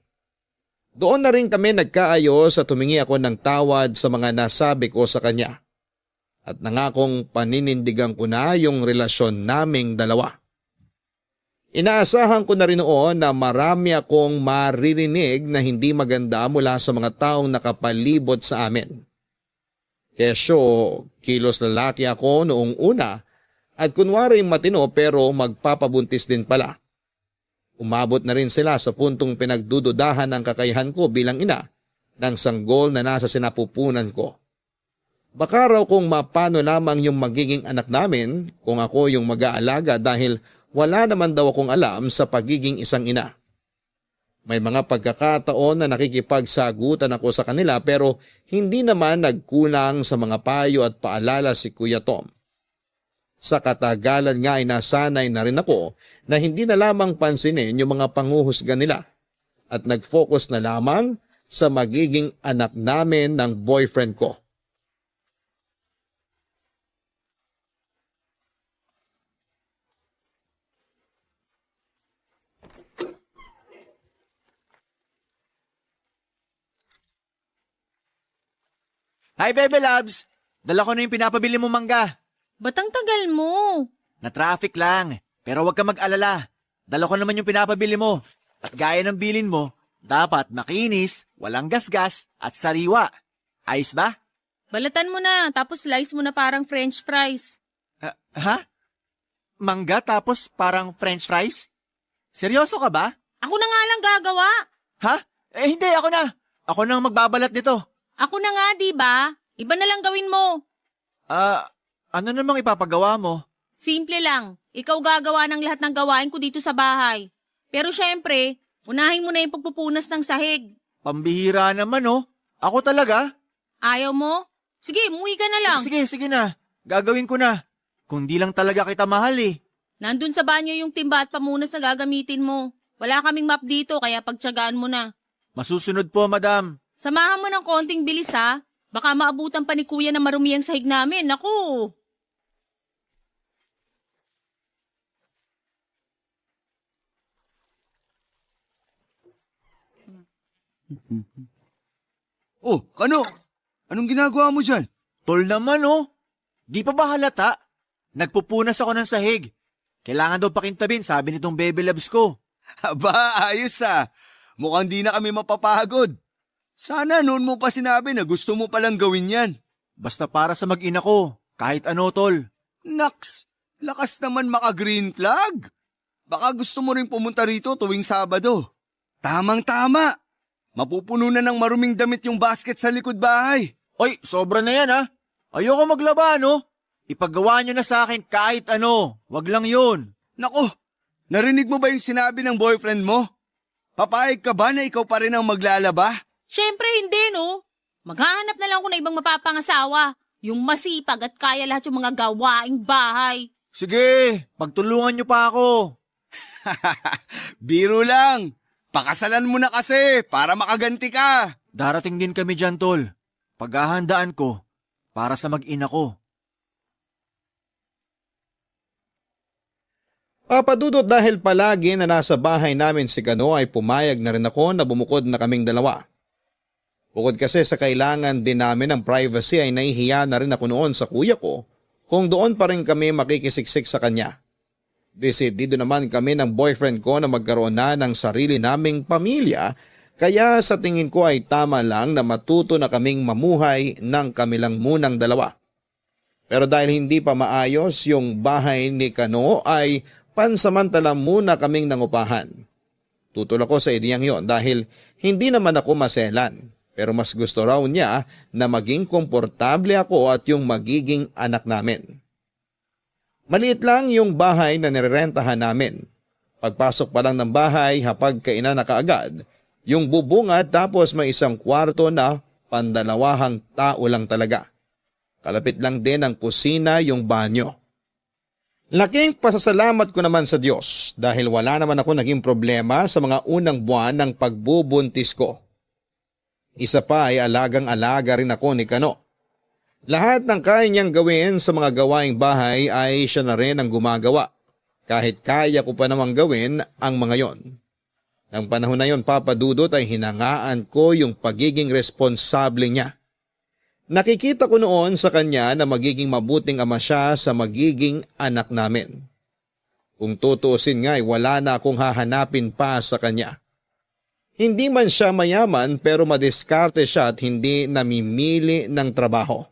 Doon na rin kami nagkaayos at humingi ako ng tawad sa mga nasabi ko sa kanya. At nangakong paninindigan ko na yung relasyon naming dalawa. Inaasahan ko na rin noon na marami akong maririnig na hindi maganda mula sa mga taong nakapalibot sa amin. Kesyo, kilos lalaki ako noong una at kunwari matino pero magpapabuntis din pala. Umabot na rin sila sa puntong pinagdududahan ng kakayahan ko bilang ina ng sanggol na nasa sinapupunan ko. Baka raw kung mapano lamang yung magiging anak namin kung ako yung mag-aalaga dahil wala naman daw akong alam sa pagiging isang ina. May mga pagkakataon na nakikipagsagutan ako sa kanila pero hindi naman nagkulang sa mga payo at paalala si Kuya Tom. Sa katagalan nga ay nasanay na rin ako na hindi na lamang pansinin yung mga panguhusga nila at nag-focus na lamang sa magiging anak namin ng boyfriend ko. Hi, Bebe Labs! Dala ko na yung pinapabili mo mangga. Ba't ang tagal mo? Na-traffic lang, pero huwag ka mag-alala. Dala ko naman yung pinapabili mo. At gaya ng bilin mo, dapat makinis, walang gasgas, at sariwa. Ayos ba? Balatan mo na, tapos slice mo na parang french fries. Ha? Mangga tapos parang french fries? Seryoso ka ba? Ako na nga lang gagawa. Ha? Hindi, ako na. Ako nang magbabalat nito. Ako na nga, di ba? Iba na lang gawin mo. Ano namang ipapagawa mo? Simple lang. Ikaw gagawa ng lahat ng gawain ko dito sa bahay. Pero syempre, unahin mo na yung pagpupunas ng sahig. Pambihira naman oh. Ako talaga? Ayaw mo? Sige, umuwi ka na lang. Sige na. Gagawin ko na. Kung di lang talaga kita mahal eh. Nandun sa banyo yung timba at pamunas na gagamitin mo. Wala kaming map dito kaya pagtiyagaan mo na. Masusunod po, madam. Samahan mo ng konting bilis ha. Baka maabutan pa ni kuya na marumi ang sahig namin. Naku! Oh, Kano? Anong ginagawa mo dyan? Tol naman oh. Di pa ba halata? Nagpupunas ako ng sahig. Kailangan daw pakintabin, sabi nitong baby loves ko. Aba, ayos ah. Mukhang di na kami mapapagod. Sana noon mo pa sinabi na gusto mo palang gawin yan. Basta para sa mag-ina ko, kahit ano tol. Naks, lakas naman maka-green flag. Baka gusto mo rin pumunta rito tuwing Sabado. Tamang-tama. Mapupuno na ng maruming damit yung basket sa likod bahay. Oy, sobra na yan ha. Ayoko maglaba no. Ipagawa nyo na sa akin kahit ano. Wag lang yun. Nako, narinig mo ba yung sinabi ng boyfriend mo? Papayag ka ba na ikaw pa rin ang maglalaba? Syempre hindi no. Maghahanap na lang ako na ibang mapapangasawa. Yung masipag at kaya lahat yung mga gawaing bahay. Sige, pagtulungan nyo pa ako. Biro lang. Pakasalan mo na kasi para makaganti ka. Darating din kami dyan tol. Paghahandaan ko para sa mag-ina ko. Papadudot dahil palagi na nasa bahay namin si Kano ay pumayag na rin ako na bumukod na kaming dalawa. Bukod kasi sa kailangan din namin ng privacy ay nahihiya na rin ako noon sa kuya ko kung doon pa rin kami makikisiksik sa kanya. Desidido naman kami ng boyfriend ko na magkaroon na ng sarili naming pamilya kaya sa tingin ko ay tama lang na matuto na kaming mamuhay ng kami lang munang dalawa. Pero dahil hindi pa maayos yung bahay ni Kano ay pansamantala muna kaming nangupahan. Tutol ako sa ideyang yon dahil hindi naman ako maselan. Pero mas gusto raw niya na maging komportable ako at yung magiging anak namin. Maliit lang yung bahay na nirerentahan namin. Pagpasok pa lang ng bahay, hapag kainan na kaagad. Yung bubungat tapos may isang kwarto na pandalawahang tao lang talaga. Kalapit lang din ang kusina, yung banyo. Laking pasasalamat ko naman sa Diyos dahil wala naman ako naging problema sa mga unang buwan ng pagbubuntis ko. Isa pa ay alagang-alaga rin ako ni Kano. Lahat ng kaya niyang gawin sa mga gawaing bahay ay siya na rin ang gumagawa. Kahit kaya ko pa namang gawin ang mga yon. Nang panahon na yon, Papa Dudut, ay hinangaan ko yung pagiging responsable niya. Nakikita ko noon sa kanya na magiging mabuting ama siya sa magiging anak namin. Kung tutuusin nga ay wala na akong hahanapin pa sa kanya. Hindi man siya mayaman pero madiskarte siya at hindi namimili ng trabaho.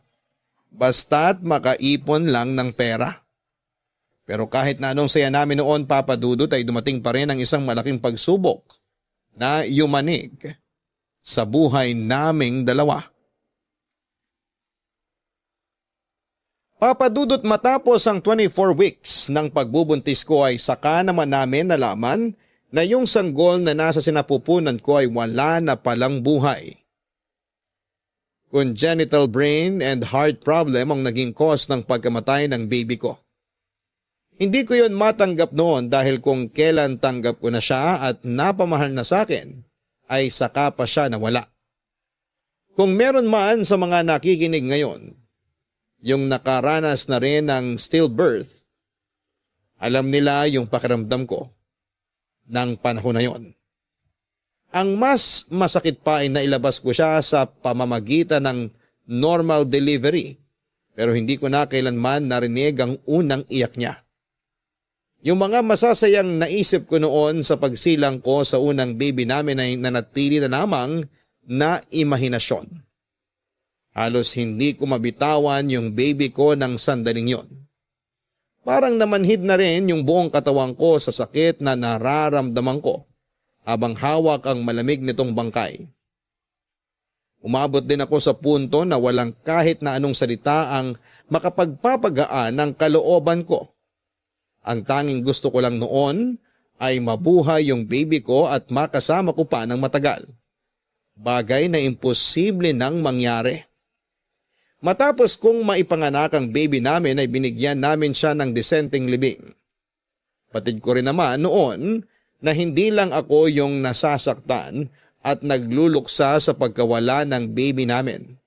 Basta't makaipon lang ng pera. Pero kahit na anong saya namin noon, Papa Dudut, ay dumating pa rin ang isang malaking pagsubok na yumanig sa buhay naming dalawa. Papa Dudut, matapos ang 24 weeks ng pagbubuntis ko ay saka naman namin nalaman na yung sanggol na nasa sinapupunan ko ay wala na palang buhay. Congenital brain and heart problem ang naging cause ng pagkamatay ng baby ko. Hindi ko yon matanggap noon dahil kung kailan tanggap ko na siya at napamahal na sa akin, ay saka pa siya nawala. Kung meron man sa mga nakikinig ngayon, yung nakaranas na rin ng stillbirth, alam nila yung pakiramdam ko ng panahon na yon. Ang mas masakit pa ay nailabas ko siya sa pamamagitan ng normal delivery pero hindi ko na kailanman narinig ang unang iyak niya. Yung mga masasayang naisip ko noon sa pagsilang ko sa unang baby namin ay nanatili na lamang na imahinasyon. Halos hindi ko mabitawan yung baby ko ng sandaling yon. Parang namanhid na rin yung buong katawan ko sa sakit na nararamdaman ko habang hawak ang malamig nitong bangkay. Umabot din ako sa punto na walang kahit na anong salita ang makapagpapagaan ng kalooban ko. Ang tanging gusto ko lang noon ay mabuhay yung baby ko at makasama ko pa ng matagal. Bagay na imposible nang mangyari. Matapos kong maipanganak ang baby namin ay binigyan namin siya ng disenteng libing. Patid ko rin naman noon na hindi lang ako yung nasasaktan at nagluluksa sa pagkawala ng baby namin.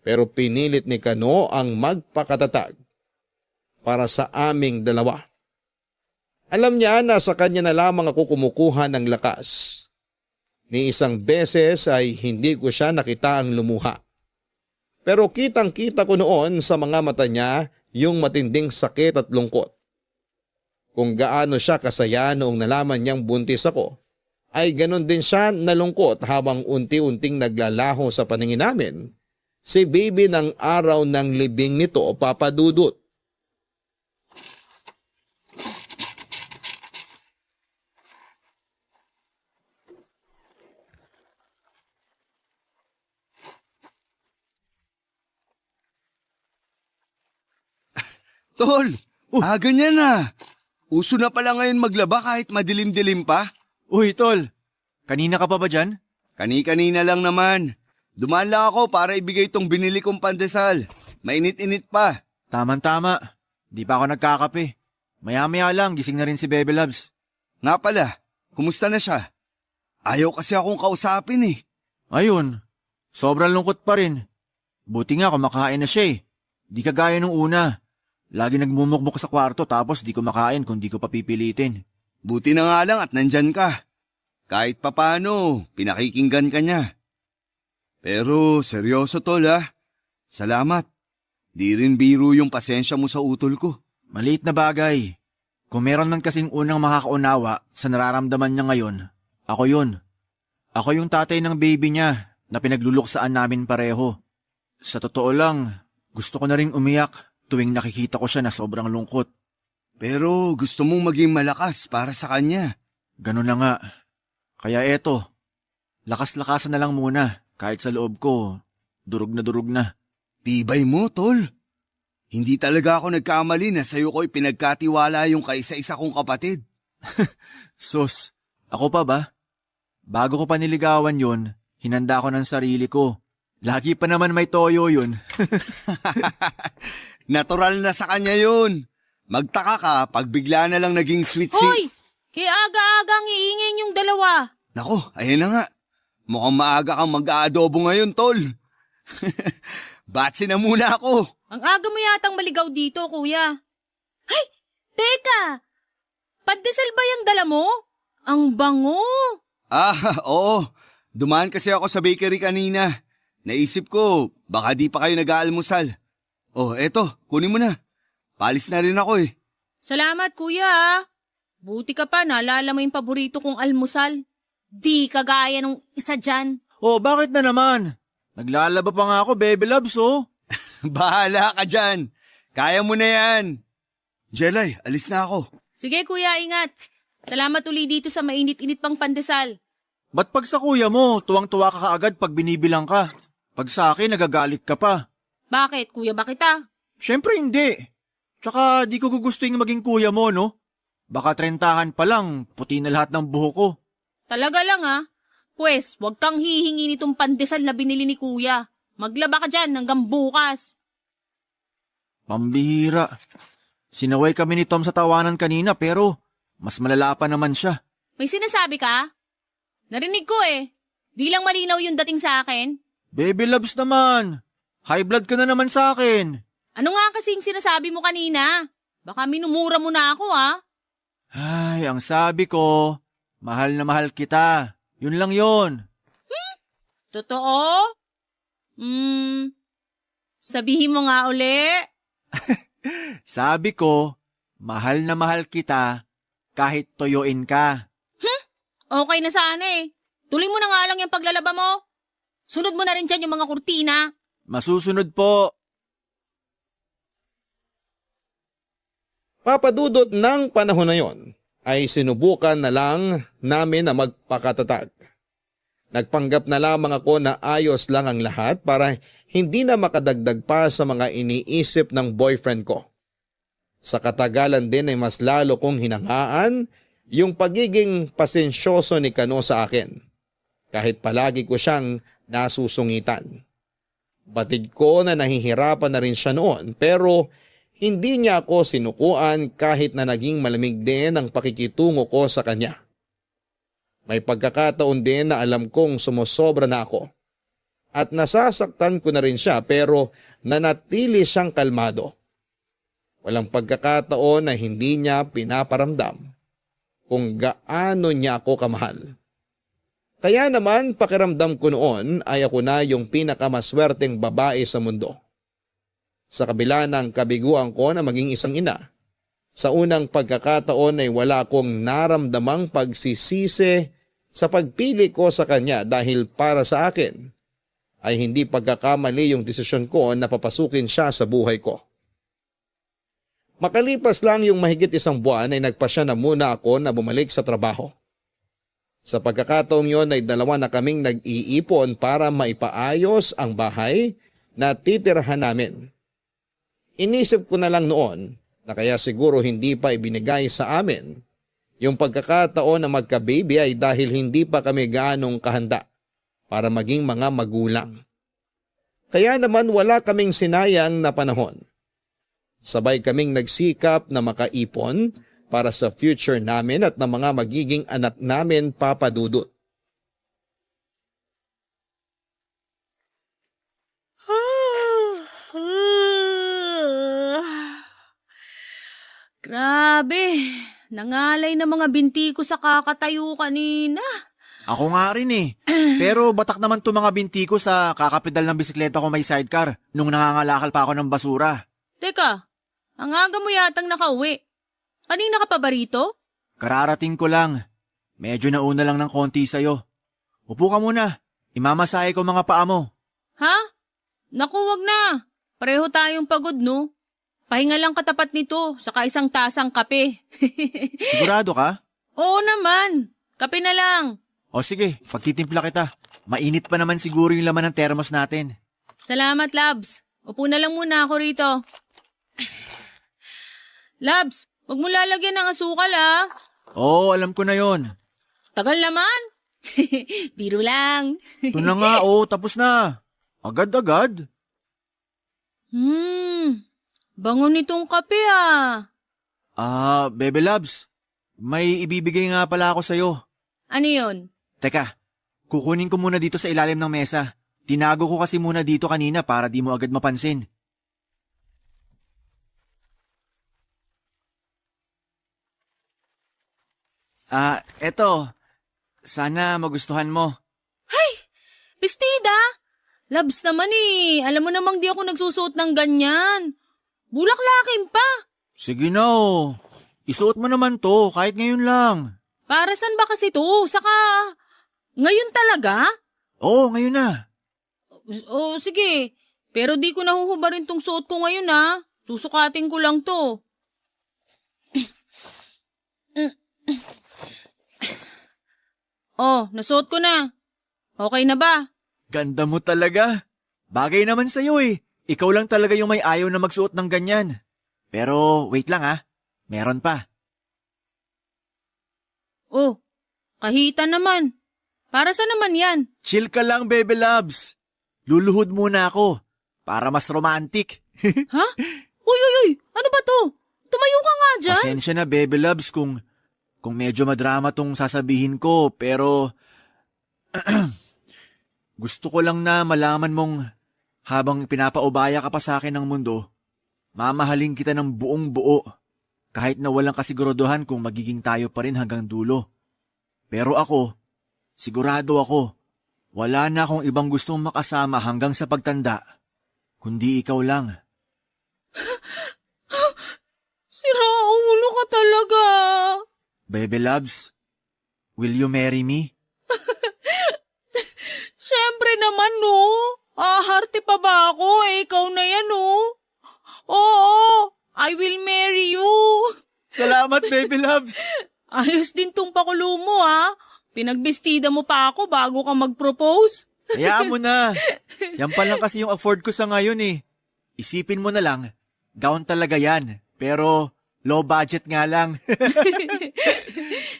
Pero pinilit ni Kano ang magpakatatag para sa aming dalawa. Alam niya na sa kanya na lamang ako kumukuha ng lakas. Ni isang beses ay hindi ko siya nakitaang lumuha. Pero kitang-kita ko noon sa mga mata niya yung matinding sakit at lungkot. Kung gaano siya kasaya noong nalaman niyang buntis ako, ay ganon din siya nalungkot habang unti-unting naglalaho sa paningin namin si baby ng araw ng libing nito, Papa Dudut. Tol, ganyan na. Uso na pala ngayon maglaba kahit madilim-dilim pa. Uy, tol. Kanina ka pa ba dyan? Kani-kanina lang naman. Dumaan lang ako para ibigay tong binili kong pandesal. Mainit-init pa. Tama-tama. Di pa ako nagkakape. Maya-maya lang, gising na rin si Bebe Loves. Nga pala, kumusta na siya? Ayaw kasi akong kausapin eh. Ayun, sobrang lungkot pa rin. Buti nga kumakain na siya eh. Di kagaya nung una. Lagi nagmumukmuk sa kwarto tapos di ko makain kung di ko papipilitin. Buti na nga lang at nandyan ka. Kahit papano, pinakikinggan ka niya. Pero seryoso tol ha. Salamat. Di rin biro yung pasensya mo sa utol ko. Maliit na bagay. Kung meron man kasing unang makakaunawa sa nararamdaman niya ngayon, ako yun. Ako yung tatay ng baby niya na pinagluluksaan namin pareho. Sa totoo lang, gusto ko na ring umiyak tuwing nakikita ko siya na sobrang lungkot. Pero gusto mong maging malakas para sa kanya. Ganun na nga. Kaya eto, lakas-lakasan na lang muna kahit sa loob ko, durog na. Tibay mo, tol. Hindi talaga ako nagkamali na sa'yo ko'y pinagkatiwala yung kaisa-isa kong kapatid. Sus, ako pa ba? Bago ko pa niligawan yun, hinanda ko ng sarili ko. Lagi pa naman may toyo yun. Natural na sa kanya yun. Magtaka ka pag bigla na lang naging sweet Hoy! Kaya aga-agang iingay yung dalawa. Nako, ayun na nga. Mukhang maaga kang mag-aadobo ngayon, tol. Batsi na muna ako. Ang aga mo yatang maligaw dito, kuya. Ay! Teka! Pandesal ba yung dala mo? Ang bango! Oo. Dumaan kasi ako sa bakery kanina. Naisip ko, baka di pa kayo nag-aalmusal. Oh, eto, kunin mo na. Palis na rin ako eh. Salamat, kuya. Buti ka pa, naalala mo yung paborito kong almusal. Di kagaya nung isa dyan. Oh, bakit na naman? Naglalaba pa nga ako, Bebe Loves, oh. Bahala ka dyan. Kaya mo na yan. Jelay, alis na ako. Sige, kuya, ingat. Salamat uli dito sa mainit-init pang pandesal. Ba't pag sa kuya mo, tuwang-tuwa ka kaagad pag binibilang ka? Pag sa akin, nagagalit ka pa. Bakit, kuya, ba kita? Siyempre hindi. Tsaka di ko gugustuhin maging kuya mo, no? Baka 30 pa lang, puti na lahat ng buhok ko. Talaga lang ha? Pwes, huwag kang hihingi nitong pandesal na binili ni kuya. Maglaba ka dyan hanggang bukas. Pambihira. Sinaway kami ni Tom sa tawanan kanina pero mas malala pa naman siya. May sinasabi ka? Narinig ko eh. Di lang malinaw yung dating sa akin. Baby Loves naman. High blood ka na naman sa akin. Ano nga kasing sinasabi mo kanina? Baka minumura mo na ako ha? Ay, ang sabi ko, mahal na mahal kita. Yun lang yun. Totoo? Sabihin mo nga uli. Sabi ko, mahal na mahal kita kahit toyoin ka. Okay na sana eh. Tuloy mo na nga lang yung paglalaba mo. Sunod mo na rin dyan yung mga kurtina. Masusunod po. Papadudot ng panahon na yon ay sinubukan na lang namin na magpakatatag. Nagpanggap na lamang ako na ayos lang ang lahat para hindi na makadagdag pa sa mga iniisip ng boyfriend ko. Sa katagalan din ay mas lalo kong hinangaan yung pagiging pasensyoso ni Kano sa akin. Kahit palagi ko siyang nasusungitan. Batid ko na nahihirapan na rin siya noon pero hindi niya ako sinukuan kahit na naging malamig din ang pakikitungo ko sa kanya. May pagkakataon din na alam kong sumusobra na ako. At nasasaktan ko na rin siya pero nanatili siyang kalmado. Walang pagkakataon na hindi niya pinaparamdam kung gaano niya ako kamahal. Kaya naman pakiramdam ko noon ay ako na yung pinakamaswerteng babae sa mundo. Sa kabila ng kabiguan ko na maging isang ina, sa unang pagkakataon ay wala akong naramdamang pagsisisi sa pagpili ko sa kanya dahil para sa akin ay hindi pagkakamali yung desisyon ko na papasukin siya sa buhay ko. Makalipas lang yung mahigit 1 buwan ay nagpasya na muna ako na bumalik sa trabaho. Sa pagkakataong yon ay 2 na kaming nag-iipon para maipaayos ang bahay na titirhan namin. Inisip ko na lang noon na kaya siguro hindi pa ibinigay sa amin yung pagkakataon na magka-baby ay dahil hindi pa kami gaanong kahanda para maging mga magulang. Kaya naman wala kaming sinayang na panahon. Sabay kaming nagsikap na makaipon para sa future namin at ng mga magiging anak namin papadudot. Grabe, nangalay na mga binti ko sa kakatayo kanina. Ako nga rin eh. Pero batak naman to mga binti ko sa kakapedal ng bisikleta ko may sidecar nung nangangalakal pa ako ng basura. Teka, ang aga mo yatang nakauwi. Kanina ka pa ba rito? Kararating ko lang. Medyo nauna lang ng konti sa'yo. Upo ka muna. Imamasahe ko mga paa mo. Ha? Naku, wag na. Pareho tayong pagod, no? Pahinga lang katapat nito, saka 1 tasang kape. Sigurado ka? Oo naman. Kape na lang. O sige, pagtitimpla kita. Mainit pa naman siguro yung laman ng termos natin. Salamat, Labs. Upo na lang muna ako rito. Labs, wag mo lalagyan ng asukal, ha? Oo, alam ko na yon. Tagal naman. Biro lang. Ito na nga, tapos na. Agad-agad. Bango nitong kape, ah. Bebe Labs, may ibibigay nga pala ako sa'yo. Ano yun? Teka, kukunin ko muna dito sa ilalim ng mesa. Tinago ko kasi muna dito kanina para di mo agad mapansin. Eto. Sana magustuhan mo. Bestida? Labs naman eh. Alam mo namang di ako nagsusuot ng ganyan. Bulaklakin pa. Sige na isuot mo naman to kahit ngayon lang. Para saan ba kasi to? Saka, ngayon talaga? Oo, ngayon na. Sige. Pero di ko nahuhubarin tong suot ko ngayon, ha. Susukatin ko lang to. Nasuot ko na. Okay na ba? Ganda mo talaga. Bagay naman sa'yo eh. Ikaw lang talaga yung may ayaw na magsuot ng ganyan. Pero wait lang meron pa. Kahita naman. Para saan naman yan? Chill ka lang, Bebe Labs. Luluhod muna ako para mas romantic. Ha? Uy! Ano ba to? Tumayo ka nga dyan. Pasensya na, Bebe Labs, kung medyo madrama tong sasabihin ko, pero gusto ko lang na malaman mong habang pinapaubaya ka pa sa akin ng mundo, mamahalin kita ng buong buo kahit na walang kasiguraduhan kung magiging tayo pa rin hanggang dulo. Pero ako, sigurado ako, wala na akong ibang gustong makasama hanggang sa pagtanda, kundi ikaw lang. Sira ulo ka talaga. Bebe Labs, will you marry me? Siyempre naman, no. Harte pa ba ako? Ikaw na yan, no. Oo, I will marry you. Salamat, Baby Labs. Ayos din tong pakulo mo, ha. Pinagbestida mo pa ako bago ka mag-propose. Hayaan mo na. Yan pa lang kasi yung afford ko sa ngayon eh. Isipin mo na lang, gown talaga yan. Pero low budget nga lang.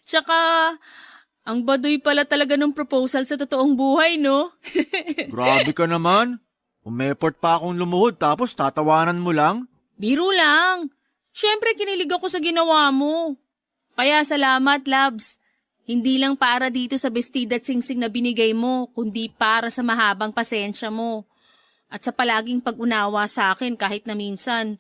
Tsaka, ang baduy pala talaga ng proposal sa totoong buhay, no? Grabe ka naman. Umeport pa akong lumuhod tapos tatawanan mo lang. Biro lang. Siyempre, kinilig ako sa ginawa mo. Kaya salamat, Labs. Hindi lang para dito sa bestida at singsing na binigay mo, kundi para sa mahabang pasensya mo. At sa palaging pag-unawa sa akin kahit na minsan.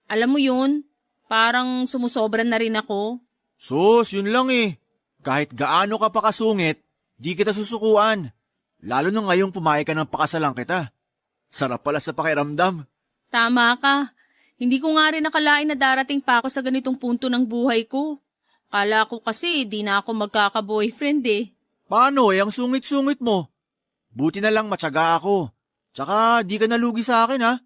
Alam mo yun, parang sumusobra na rin ako. Sus, yun lang eh. Kahit gaano ka pa kasungit, di kita susukuan. Lalo na ngayong pumayag ka ng pakasalan kita. Sarap pala sa pakiramdam. Tama ka. Hindi ko nga rin nakalain na darating pa ako sa ganitong punto ng buhay ko. Kala ko kasi di na ako magkaka-boyfriend eh. Paano ang sungit-sungit mo? Buti na lang matyaga ako. Tsaka di ka nalugi sa akin ha.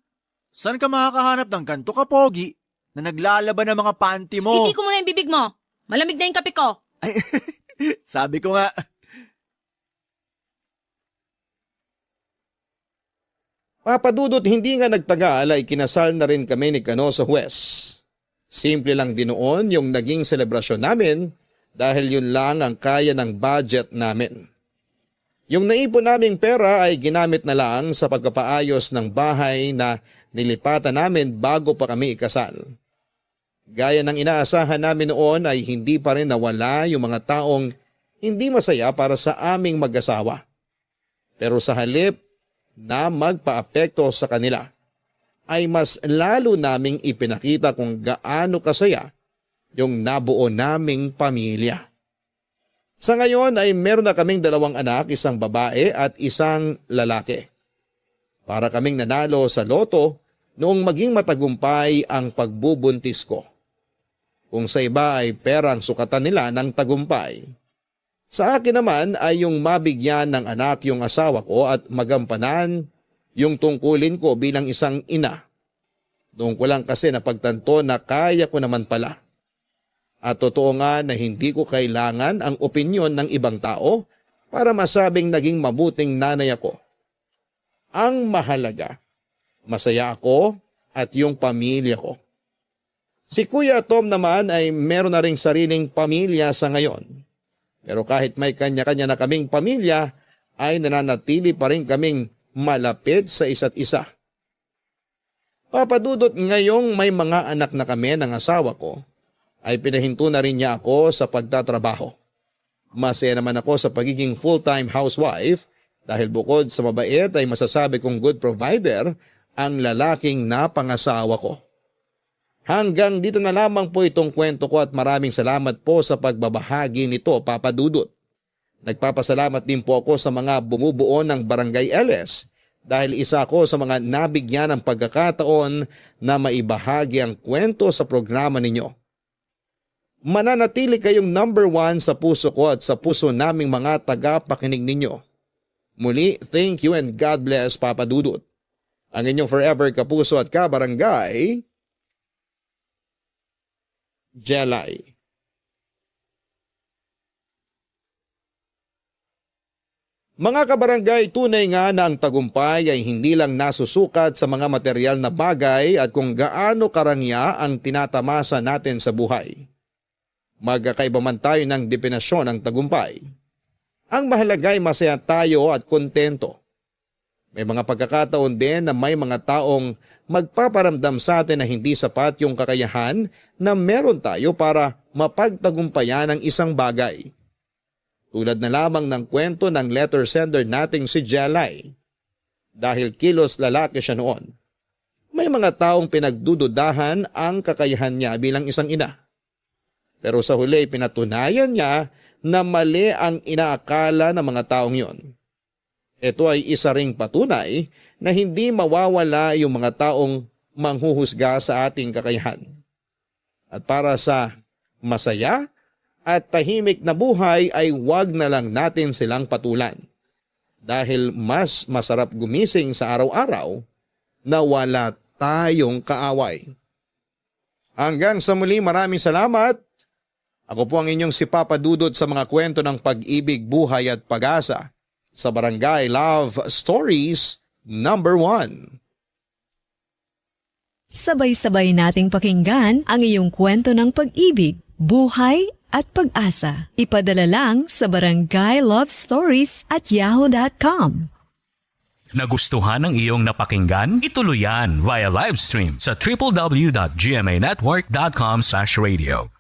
Saan ka makakahanap ng ganto ka pogi na naglalaban ng mga panty mo? Hindi ko muna yung bibig mo. Malamig na yung kape ko. Ay, sabi ko nga. Papadudot, hindi nga nagtagal ay kinasal na rin kami ni Kano sa huwes. Simple lang din noon yung naging selebrasyon namin dahil yun lang ang kaya ng budget namin. Yung naipon naming pera ay ginamit na lang sa pagpapaayos ng bahay na nilipatan namin bago pa kami ikasal. Gaya ng inaasahan namin noon ay hindi pa rin nawala yung mga taong hindi masaya para sa aming mag-asawa. Pero sa halip na magpaapekto sa kanila, ay mas lalo naming ipinakita kung gaano kasaya yung nabuo naming pamilya. Sa ngayon ay meron na kaming 2 anak, isang babae at isang lalaki. Para kaming nanalo sa loto noong maging matagumpay ang pagbubuntis ko. Kung sa iba ay perang sukatan nila ng tagumpay, sa akin naman ay yung mabigyan ng anak yung asawa ko at magampanan yung tungkulin ko bilang isang ina. Doon ko lang kasi napagtanto na kaya ko naman pala. At totoo nga na hindi ko kailangan ang opinyon ng ibang tao para masabing naging mabuting nanay ako. Ang mahalaga, masaya ako at yung pamilya ko. Si Kuya Tom naman ay meron na ring sariling pamilya sa ngayon. Pero kahit may kanya-kanya na kaming pamilya, ay nananatili pa rin kaming malapit sa isa't isa. Papadudot, ngayong may mga anak na kami ng asawa ko, ay pinahinto na rin niya ako sa pagtatrabaho. Masaya naman ako sa pagiging full-time housewife dahil bukod sa mabait ay masasabi kong good provider ang lalaking napangasawa ko. Hanggang dito na lamang po itong kwento ko at maraming salamat po sa pagbabahagi nito, Papa Dudut. Nagpapasalamat din po ako sa mga bumubuo ng Barangay LS dahil isa ako sa mga nabigyan ng pagkakataon na maibahagi ang kwento sa programa ninyo. Mananatili kayong number 1 sa puso ko at sa puso naming mga tagapakinig ninyo. Muli, thank you and God bless, Papa Dudut. Ang inyong forever kapuso at kabarangay, Jelay. Mga kabarangay, tunay nga na ang tagumpay ay hindi lang nasusukat sa mga material na bagay at kung gaano karangya ang tinatamasa natin sa buhay. Magkakaiba man tayo ng definasyon ng tagumpay. Ang mahalaga ay masaya tayo at kontento. May mga pagkakataon din na may mga taong magpaparamdam sa atin na hindi sapat yung kakayahan na meron tayo para mapagtagumpayan ang isang bagay. Tulad na lamang ng kwento ng letter sender nating si Jelay. Dahil kilos lalaki siya noon, may mga taong pinagdududahan ang kakayahan niya bilang isang ina. Pero sa huli pinatunayan niya na mali ang inaakala ng mga taong yon. Ito ay isa ring patunay na hindi mawawala yung mga taong manghuhusga sa ating kakayahan. At para sa masaya at tahimik na buhay ay wag na lang natin silang patulan. Dahil mas masarap gumising sa araw-araw na wala tayong kaaway. Hanggang sa muli, maraming salamat Ako po ang inyong si Papa Dudut sa mga kwento ng pag-ibig, buhay at pag-asa sa Barangay Love Stories number 1. Sabay-sabay nating pakinggan ang iyong kwento ng pag-ibig, buhay at pag-asa. Ipadala lang sa barangaylovestories@yahoo.com. Nagustuhan ng iyong napakinggan? Ituloy yan via live stream sa www.gmanetwork.com/radio.